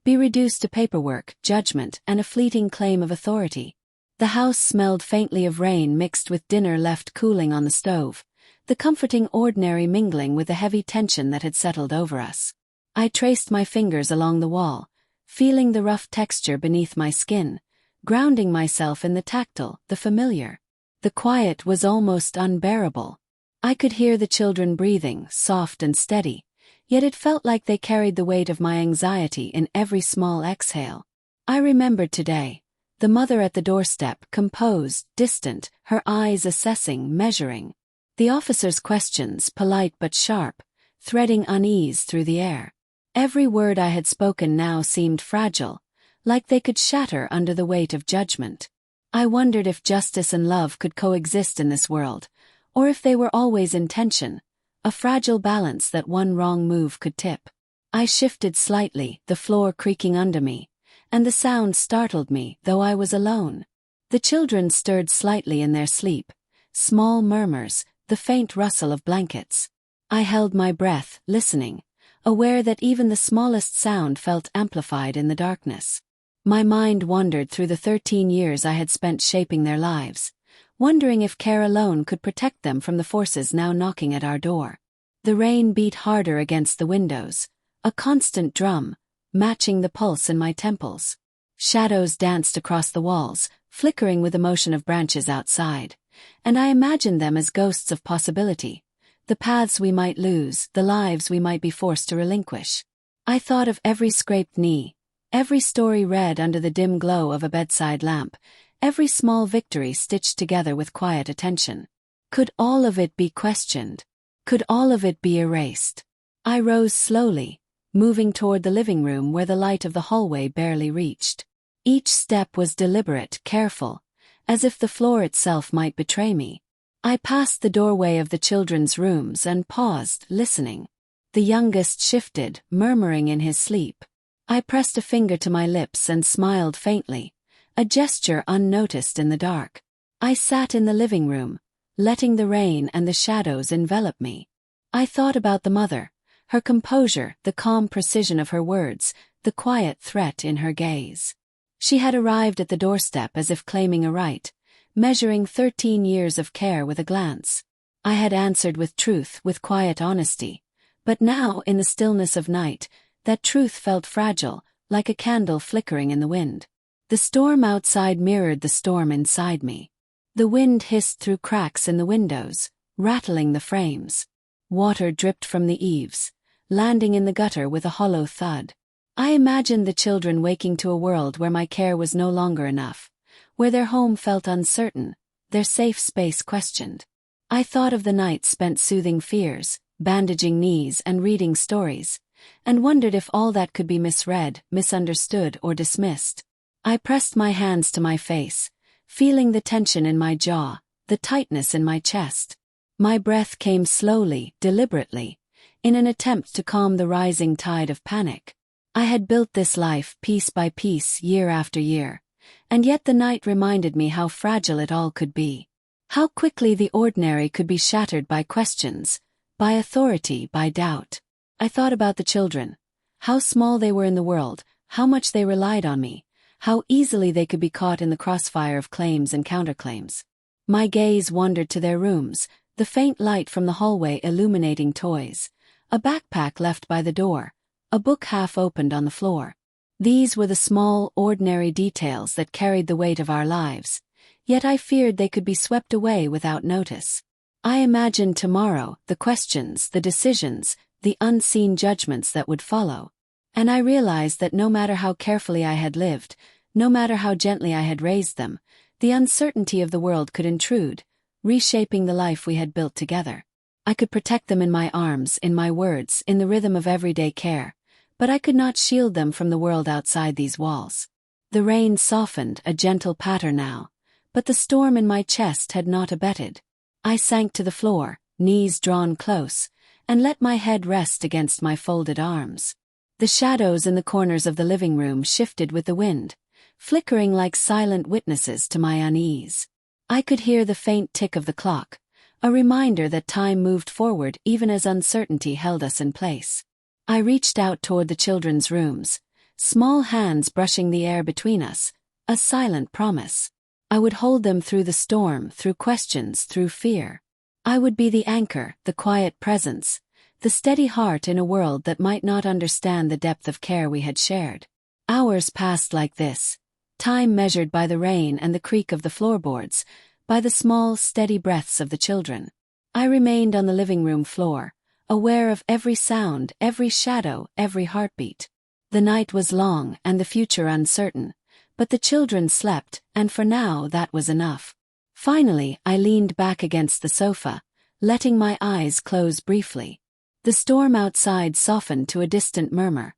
be reduced to paperwork, judgment, and a fleeting claim of authority? The house smelled faintly of rain mixed with dinner left cooling on the stove, the comforting ordinary mingling with the heavy tension that had settled over us. I traced my fingers along the wall, feeling the rough texture beneath my skin, grounding myself in the tactile, the familiar. The quiet was almost unbearable. I could hear the children breathing, soft and steady, yet it felt like they carried the weight of my anxiety in every small exhale. I remembered today, the mother at the doorstep, composed, distant, her eyes assessing, measuring. The officer's questions, polite but sharp, threading unease through the air. Every word I had spoken now seemed fragile, like they could shatter under the weight of judgment. I wondered if justice and love could coexist in this world, or if they were always in tension, a fragile balance that one wrong move could tip. I shifted slightly, the floor creaking under me, and the sound startled me, though I was alone. The children stirred slightly in their sleep, small murmurs, the faint rustle of blankets. I held my breath, listening, aware that even the smallest sound felt amplified in the darkness. My mind wandered through the 13 years I had spent shaping their lives, wondering if care alone could protect them from the forces now knocking at our door. The rain beat harder against the windows, a constant drum, matching the pulse in my temples. Shadows danced across the walls, flickering with the motion of branches outside, and I imagined them as ghosts of possibility, the paths we might lose, the lives we might be forced to relinquish. I thought of every scraped knee, every story read under the dim glow of a bedside lamp, every small victory stitched together with quiet attention. Could all of it be questioned? Could all of it be erased? I rose slowly, moving toward the living room where the light of the hallway barely reached. Each step was deliberate, careful, as if the floor itself might betray me. I passed the doorway of the children's rooms and paused, listening. The youngest shifted, murmuring in his sleep. I pressed a finger to my lips and smiled faintly, a gesture unnoticed in the dark. I sat in the living room, letting the rain and the shadows envelop me. I thought about the mother, her composure, the calm precision of her words, the quiet threat in her gaze. She had arrived at the doorstep as if claiming a right, measuring 13 years of care with a glance. I had answered with truth, with quiet honesty, but now, in the stillness of night, that truth felt fragile, like a candle flickering in the wind. The storm outside mirrored the storm inside me. The wind hissed through cracks in the windows, rattling the frames. Water dripped from the eaves, landing in the gutter with a hollow thud. I imagined the children waking to a world where my care was no longer enough, where their home felt uncertain, their safe space questioned. I thought of the nights spent soothing fears, bandaging knees and reading stories, and wondered if all that could be misread, misunderstood, or dismissed. I pressed my hands to my face, feeling the tension in my jaw, the tightness in my chest. My breath came slowly, deliberately, in an attempt to calm the rising tide of panic. I had built this life piece by piece, year after year, and yet the night reminded me how fragile it all could be. How quickly the ordinary could be shattered by questions, by authority, by doubt. I thought about the children, how small they were in the world, how much they relied on me, how easily they could be caught in the crossfire of claims and counterclaims. My gaze wandered to their rooms, the faint light from the hallway illuminating toys, a backpack left by the door, a book half opened on the floor. These were the small, ordinary details that carried the weight of our lives, yet I feared they could be swept away without notice. I imagined tomorrow, the questions, the decisions, the unseen judgments that would follow. And I realized that no matter how carefully I had lived, no matter how gently I had raised them, the uncertainty of the world could intrude, reshaping the life we had built together. I could protect them in my arms, in my words, in the rhythm of everyday care, but I could not shield them from the world outside these walls. The rain softened, a gentle patter now, but the storm in my chest had not abated. I sank to the floor, knees drawn close, and let my head rest against my folded arms. The shadows in the corners of the living room shifted with the wind, flickering like silent witnesses to my unease. I could hear the faint tick of the clock, a reminder that time moved forward even as uncertainty held us in place. I reached out toward the children's rooms, small hands brushing the air between us, a silent promise. I would hold them through the storm, through questions, through fear. I would be the anchor, the quiet presence, the steady heart in a world that might not understand the depth of care we had shared. Hours passed like this, time measured by the rain and the creak of the floorboards, by the small, steady breaths of the children. I remained on the living room floor, aware of every sound, every shadow, every heartbeat. The night was long and the future uncertain, but the children slept, and for now that was enough. Finally, I leaned back against the sofa, letting my eyes close briefly. The storm outside softened to a distant murmur,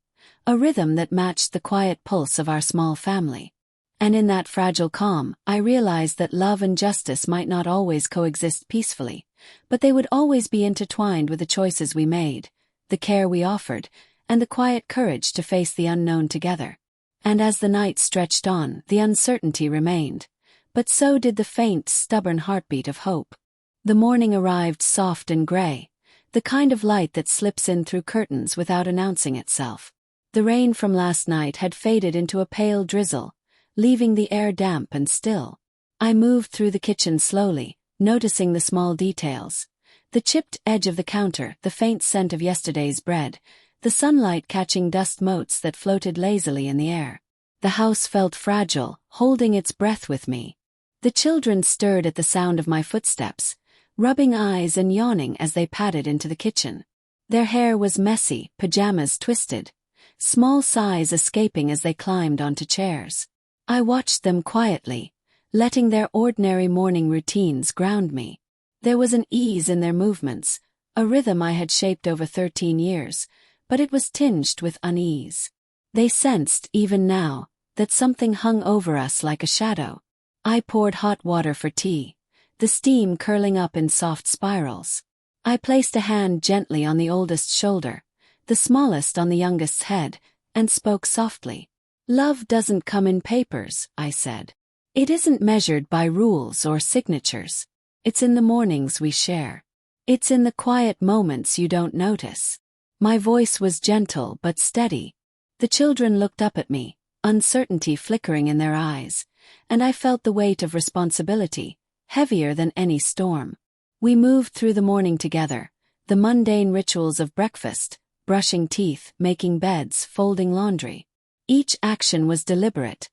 a rhythm that matched the quiet pulse of our small family. And in that fragile calm, I realized that love and justice might not always coexist peacefully, but they would always be intertwined with the choices we made, the care we offered, and the quiet courage to face the unknown together. And as the night stretched on, the uncertainty remained, but so did the faint, stubborn heartbeat of hope. The morning arrived soft and gray, the kind of light that slips in through curtains without announcing itself. The rain from last night had faded into a pale drizzle, leaving the air damp and still. I moved through the kitchen slowly, noticing the small details. The chipped edge of the counter, the faint scent of yesterday's bread, the sunlight catching dust motes that floated lazily in the air. The house felt fragile, holding its breath with me. The children stirred at the sound of my footsteps, rubbing eyes and yawning as they padded into the kitchen. Their hair was messy, pajamas twisted, small sighs escaping as they climbed onto chairs. I watched them quietly, letting their ordinary morning routines ground me. There was an ease in their movements, a rhythm I had shaped over 13 years, but it was tinged with unease. They sensed, even now, that something hung over us like a shadow. I poured hot water for tea, the steam curling up in soft spirals. I placed a hand gently on the oldest's shoulder, the smallest on the youngest's head, and spoke softly. "Love doesn't come in papers," I said. "It isn't measured by rules or signatures. It's in the mornings we share. It's in the quiet moments you don't notice." My voice was gentle but steady. The children looked up at me, uncertainty flickering in their eyes, and I felt the weight of responsibility, heavier than any storm. We moved through the morning together, the mundane rituals of breakfast, brushing teeth, making beds, folding laundry. Each action was deliberate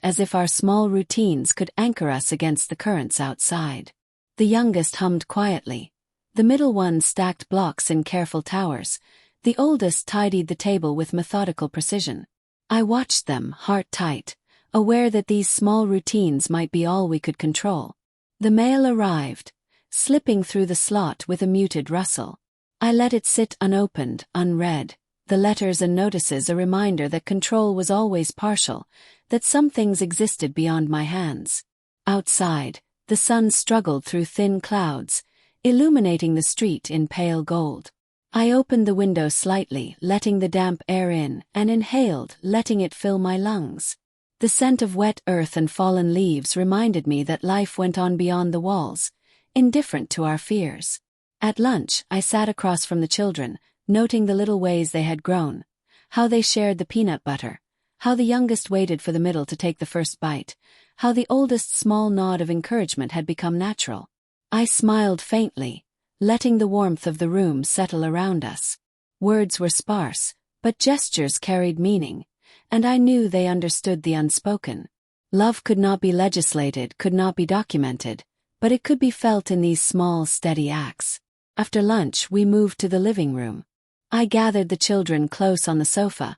as if our small routines could anchor us against the currents outside. The youngest hummed quietly. The middle one stacked blocks in careful towers. The oldest tidied the table with methodical precision. I watched them, heart tight, aware that these small routines might be all we could control. The mail arrived, slipping through the slot with a muted rustle. I let it sit unopened, unread, the letters and notices a reminder that control was always partial, that some things existed beyond my hands. Outside, the sun struggled through thin clouds, illuminating the street in pale gold. I opened the window slightly, letting the damp air in, and inhaled, letting it fill my lungs. The scent of wet earth and fallen leaves reminded me that life went on beyond the walls, indifferent to our fears. At lunch, I sat across from the children, noting the little ways they had grown, how they shared the peanut butter, how the youngest waited for the middle to take the first bite, how the oldest's small nod of encouragement had become natural. I smiled faintly, letting the warmth of the room settle around us. Words were sparse, but gestures carried meaning, and I knew they understood the unspoken. Love could not be legislated, could not be documented, but it could be felt in these small, steady acts. After lunch, we moved to the living room. I gathered the children close on the sofa,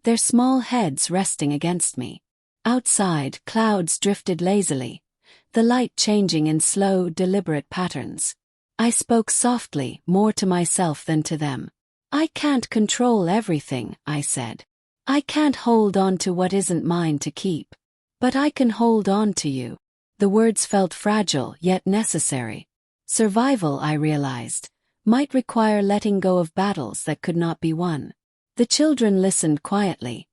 their small heads resting against me. Outside, clouds drifted lazily, the light changing in slow, deliberate patterns. I spoke softly, more to myself than to them. I can't control everything, I said. I can't hold on to what isn't mine to keep. But I can hold on to you. The words felt fragile, yet necessary. Survival, I realized, might require letting go of battles that could not be won. The children listened quietly,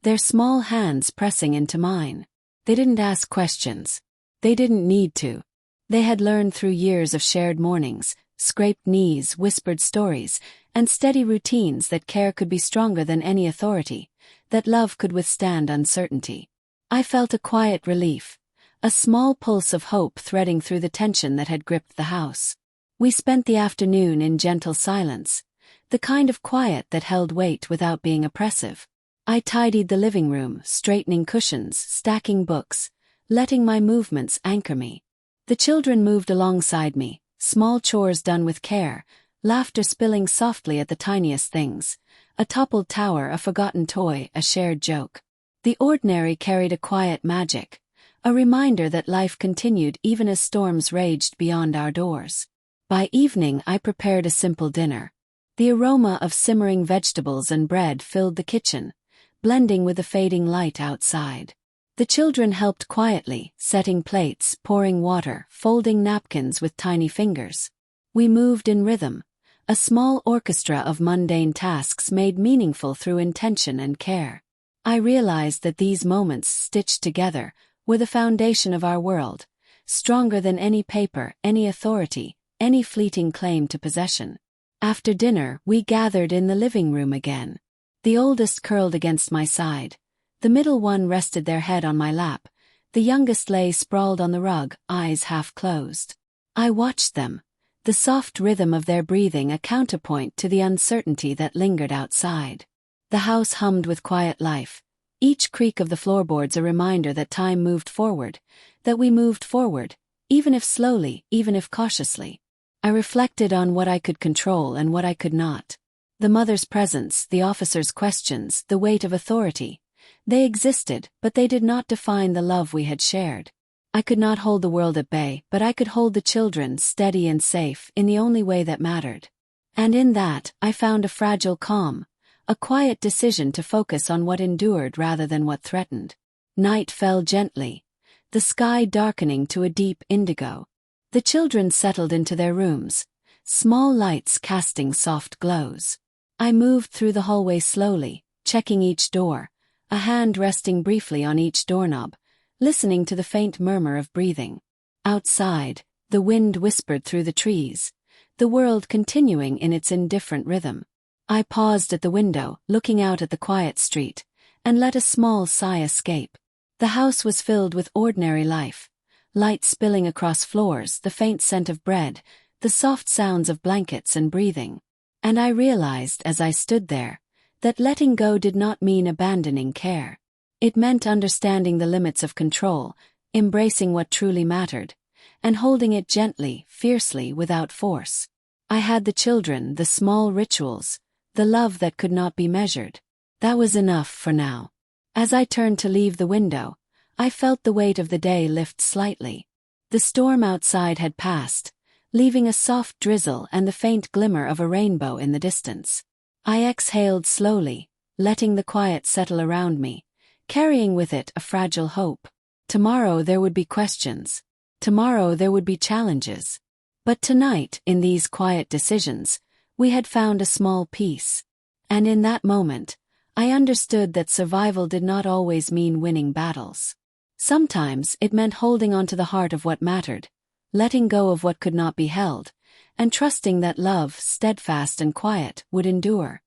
their small hands pressing into mine. They didn't ask questions. They didn't need to. They had learned through years of shared mornings, scraped knees, whispered stories, and steady routines that care could be stronger than any authority, that love could withstand uncertainty. I felt a quiet relief, a small pulse of hope threading through the tension that had gripped the house. We spent the afternoon in gentle silence, the kind of quiet that held weight without being oppressive. I tidied the living room, straightening cushions, stacking books, letting my movements anchor me. The children moved alongside me, small chores done with care, laughter spilling softly at the tiniest things, a toppled tower, a forgotten toy, a shared joke. The ordinary carried a quiet magic, a reminder that life continued even as storms raged beyond our doors. By evening, I prepared a simple dinner. The aroma of simmering vegetables and bread filled the kitchen, blending with the fading light outside. The children helped quietly, setting plates, pouring water, folding napkins with tiny fingers. We moved in rhythm, a small orchestra of mundane tasks made meaningful through intention and care. I realized that these moments, stitched together, were the foundation of our world, stronger than any paper, any authority, any fleeting claim to possession. After dinner, we gathered in the living room again. The oldest curled against my side. The middle one rested their head on my lap. The youngest lay sprawled on the rug, eyes half closed. I watched them, the soft rhythm of their breathing a counterpoint to the uncertainty that lingered outside. The house hummed with quiet life, each creak of the floorboards a reminder that time moved forward, that we moved forward, even if slowly, even if cautiously. I reflected on what I could control and what I could not. The mother's presence, the officer's questions, the weight of authority. They existed, but they did not define the love we had shared. I could not hold the world at bay, but I could hold the children steady and safe in the only way that mattered. And in that, I found a fragile calm, a quiet decision to focus on what endured rather than what threatened. Night fell gently, the sky darkening to a deep indigo. The children settled into their rooms, small lights casting soft glows. I moved through the hallway slowly, checking each door, a hand resting briefly on each doorknob, listening to the faint murmur of breathing. Outside, the wind whispered through the trees, the world continuing in its indifferent rhythm. I paused at the window, looking out at the quiet street, and let a small sigh escape. The house was filled with ordinary life, light spilling across floors, the faint scent of bread, the soft sounds of blankets and breathing. And I realized as I stood there, that letting go did not mean abandoning care. It meant understanding the limits of control, embracing what truly mattered, and holding it gently, fiercely, without force. I had the children, the small rituals, the love that could not be measured. That was enough for now. As I turned to leave the window, I felt the weight of the day lift slightly. The storm outside had passed, leaving a soft drizzle and the faint glimmer of a rainbow in the distance. I exhaled slowly, letting the quiet settle around me, carrying with it a fragile hope. Tomorrow there would be questions. Tomorrow there would be challenges. But tonight, in these quiet decisions, we had found a small peace. And in that moment, I understood that survival did not always mean winning battles. Sometimes it meant holding on to the heart of what mattered, letting go of what could not be held, and trusting that love, steadfast and quiet, would endure.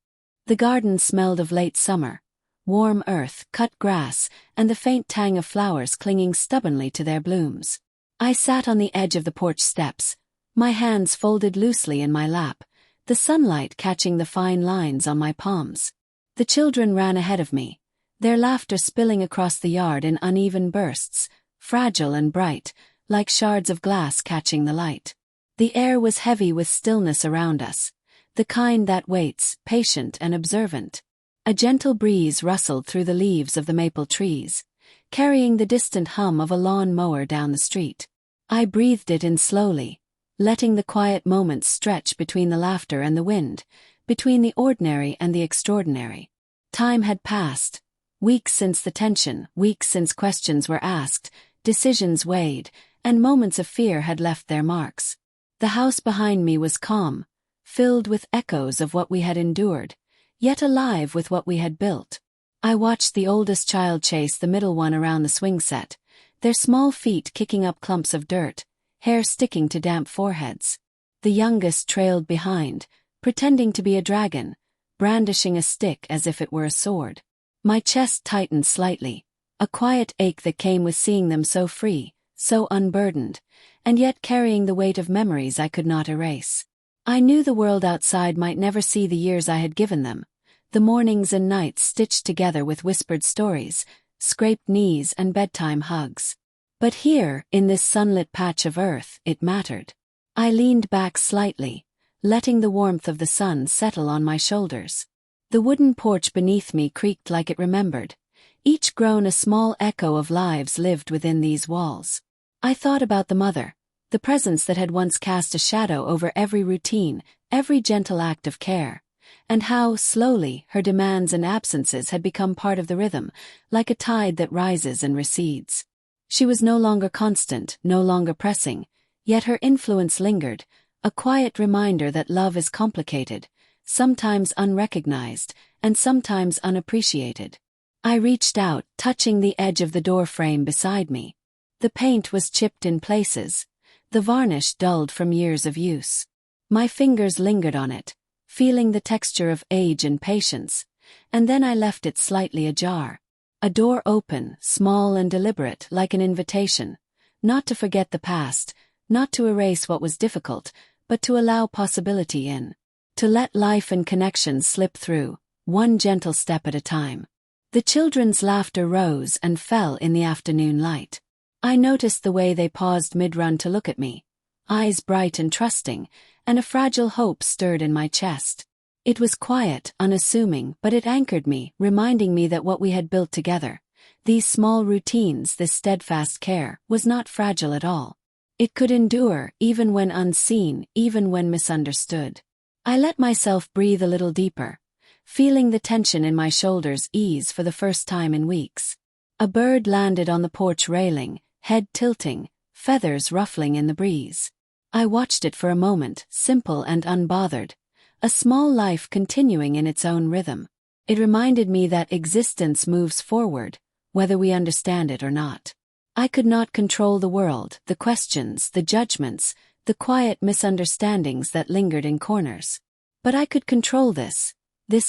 The garden smelled of late summer, warm earth, cut grass, and the faint tang of flowers clinging stubbornly to their blooms. I sat on the edge of the porch steps, my hands folded loosely in my lap, the sunlight catching the fine lines on my palms. The children ran ahead of me, their laughter spilling across the yard in uneven bursts, fragile and bright, like shards of glass catching the light. The air was heavy with stillness around us, the kind that waits, patient and observant. A gentle breeze rustled through the leaves of the maple trees, carrying the distant hum of a lawn mower down the street. I breathed it in slowly, letting the quiet moments stretch between the laughter and the wind, between the ordinary and the extraordinary. Time had passed. Weeks since the tension, weeks since questions were asked, decisions weighed, and moments of fear had left their marks. The house behind me was calm, filled with echoes of what we had endured, yet alive with what we had built. I watched the oldest child chase the middle one around the swing set, their small feet kicking up clumps of dirt, hair sticking to damp foreheads. The youngest trailed behind, pretending to be a dragon, brandishing a stick as if it were a sword. My chest tightened slightly, a quiet ache that came with seeing them so free, so unburdened, and yet carrying the weight of memories I could not erase. I knew the world outside might never see the years I had given them, the mornings and nights stitched together with whispered stories, scraped knees and bedtime hugs. But here, in this sunlit patch of earth, it mattered. I leaned back slightly, letting the warmth of the sun settle on my shoulders. The wooden porch beneath me creaked like it remembered, each groan a small echo of lives lived within these walls. I thought about the mother, the presence that had once cast a shadow over every routine, every gentle act of care, and how, slowly, her demands and absences had become part of the rhythm, like a tide that rises and recedes. She was no longer constant, no longer pressing, yet her influence lingered, a quiet reminder that love is complicated, sometimes unrecognized, and sometimes unappreciated. I reached out, touching the edge of the door frame beside me. The paint was chipped in places, the varnish dulled from years of use. My fingers lingered on it, feeling the texture of age and patience, and then I left it slightly ajar. A door open, small and deliberate, like an invitation, not to forget the past, not to erase what was difficult, but to allow possibility in. To let life and connection slip through, one gentle step at a time. The children's laughter rose and fell in the afternoon light. I noticed the way they paused mid-run to look at me, eyes bright and trusting, and a fragile hope stirred in my chest. It was quiet, unassuming, but it anchored me, reminding me that what we had built together, these small routines, this steadfast care, was not fragile at all. It could endure, even when unseen, even when misunderstood. I let myself breathe a little deeper, feeling the tension in my shoulders ease for the first time in weeks. A bird landed on the porch railing, head tilting, feathers ruffling in the breeze. I watched it for a moment, simple and unbothered, a small life continuing in its own rhythm. It reminded me that existence moves forward, whether we understand it or not. I could not control the world, the questions, the judgments, the quiet misunderstandings that lingered in corners. But I could control this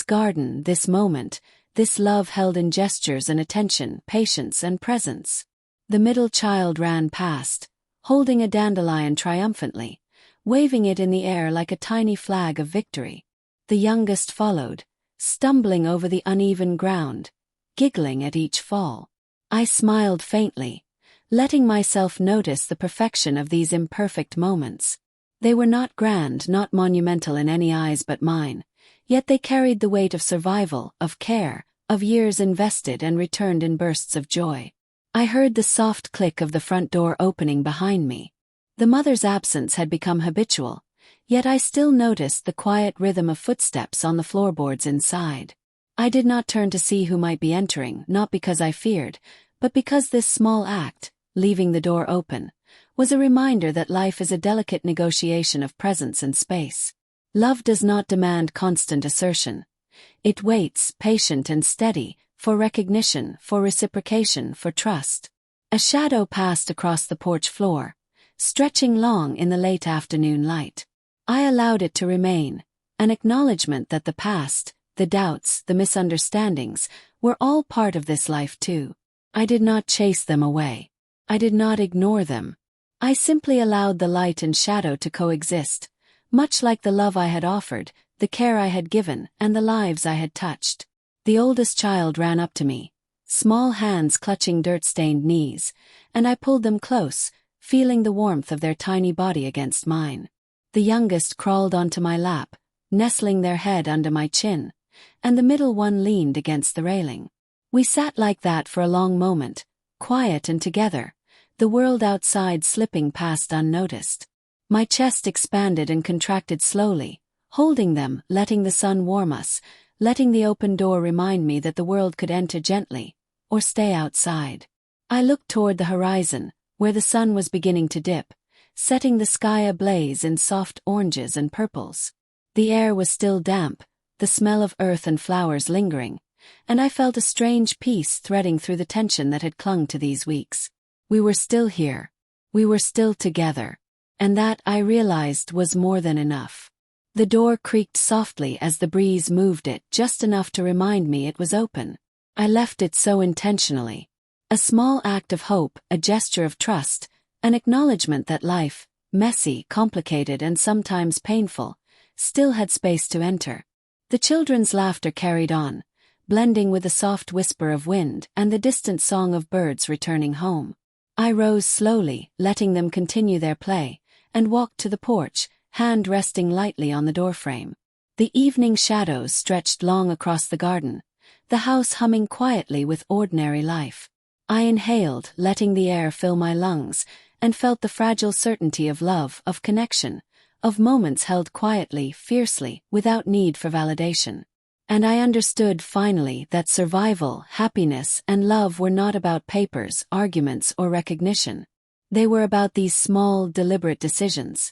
garden, this moment, this love held in gestures and attention, patience and presence. The middle child ran past, holding a dandelion triumphantly, waving it in the air like a tiny flag of victory. The youngest followed, stumbling over the uneven ground, giggling at each fall. I smiled faintly, letting myself notice the perfection of these imperfect moments. They were not grand, not monumental in any eyes but mine, yet they carried the weight of survival, of care, of years invested and returned in bursts of joy. I heard the soft click of the front door opening behind me. The mother's absence had become habitual, yet I still noticed the quiet rhythm of footsteps on the floorboards inside. I did not turn to see who might be entering, not because I feared, but because this small act, leaving the door open, was a reminder that life is a delicate negotiation of presence and space. Love does not demand constant assertion. It waits, patient and steady, for recognition, for reciprocation, for trust. A shadow passed across the porch floor, stretching long in the late afternoon light. I allowed it to remain, an acknowledgement that the past, the doubts, the misunderstandings, were all part of this life too. I did not chase them away. I did not ignore them. I simply allowed the light and shadow to coexist, much like the love I had offered, the care I had given, and the lives I had touched. The oldest child ran up to me, small hands clutching dirt-stained knees, and I pulled them close, feeling the warmth of their tiny body against mine. The youngest crawled onto my lap, nestling their head under my chin, and the middle one leaned against the railing. We sat like that for a long moment, quiet and together, the world outside slipping past unnoticed. My chest expanded and contracted slowly, holding them, letting the sun warm us, letting the open door remind me that the world could enter gently, or stay outside. I looked toward the horizon, where the sun was beginning to dip, setting the sky ablaze in soft oranges and purples. The air was still damp, the smell of earth and flowers lingering, and I felt a strange peace threading through the tension that had clung to these weeks. We were still here. We were still together. And that, I realized, was more than enough. The door creaked softly as the breeze moved it, just enough to remind me it was open. I left it so intentionally. A small act of hope, a gesture of trust, an acknowledgement that life, messy, complicated and sometimes painful, still had space to enter. The children's laughter carried on, blending with the soft whisper of wind and the distant song of birds returning home. I rose slowly, letting them continue their play, and walked to the porch, hand resting lightly on the doorframe. The evening shadows stretched long across the garden, the house humming quietly with ordinary life. I inhaled, letting the air fill my lungs, and felt the fragile certainty of love, of connection, of moments held quietly, fiercely, without need for validation. And I understood finally that survival, happiness, and love were not about papers, arguments, or recognition. They were about these small, deliberate decisions.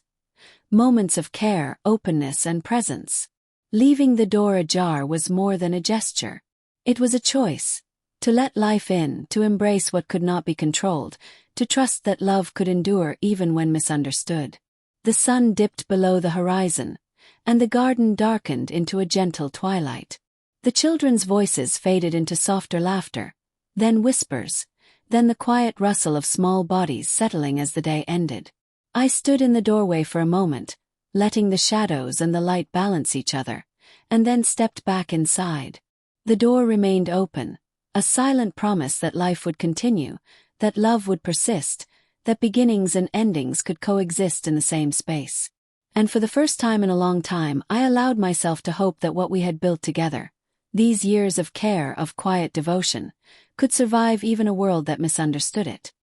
Moments of care, openness, and presence. Leaving the door ajar was more than a gesture. It was a choice. To let life in, to embrace what could not be controlled, to trust that love could endure even when misunderstood. The sun dipped below the horizon, and the garden darkened into a gentle twilight. The children's voices faded into softer laughter, then whispers, then the quiet rustle of small bodies settling as the day ended. I stood in the doorway for a moment, letting the shadows and the light balance each other, and then stepped back inside. The door remained open, a silent promise that life would continue, that love would persist, that beginnings and endings could coexist in the same space. And for the first time in a long time, I allowed myself to hope that what we had built together, these years of care, of quiet devotion, could survive even a world that misunderstood it.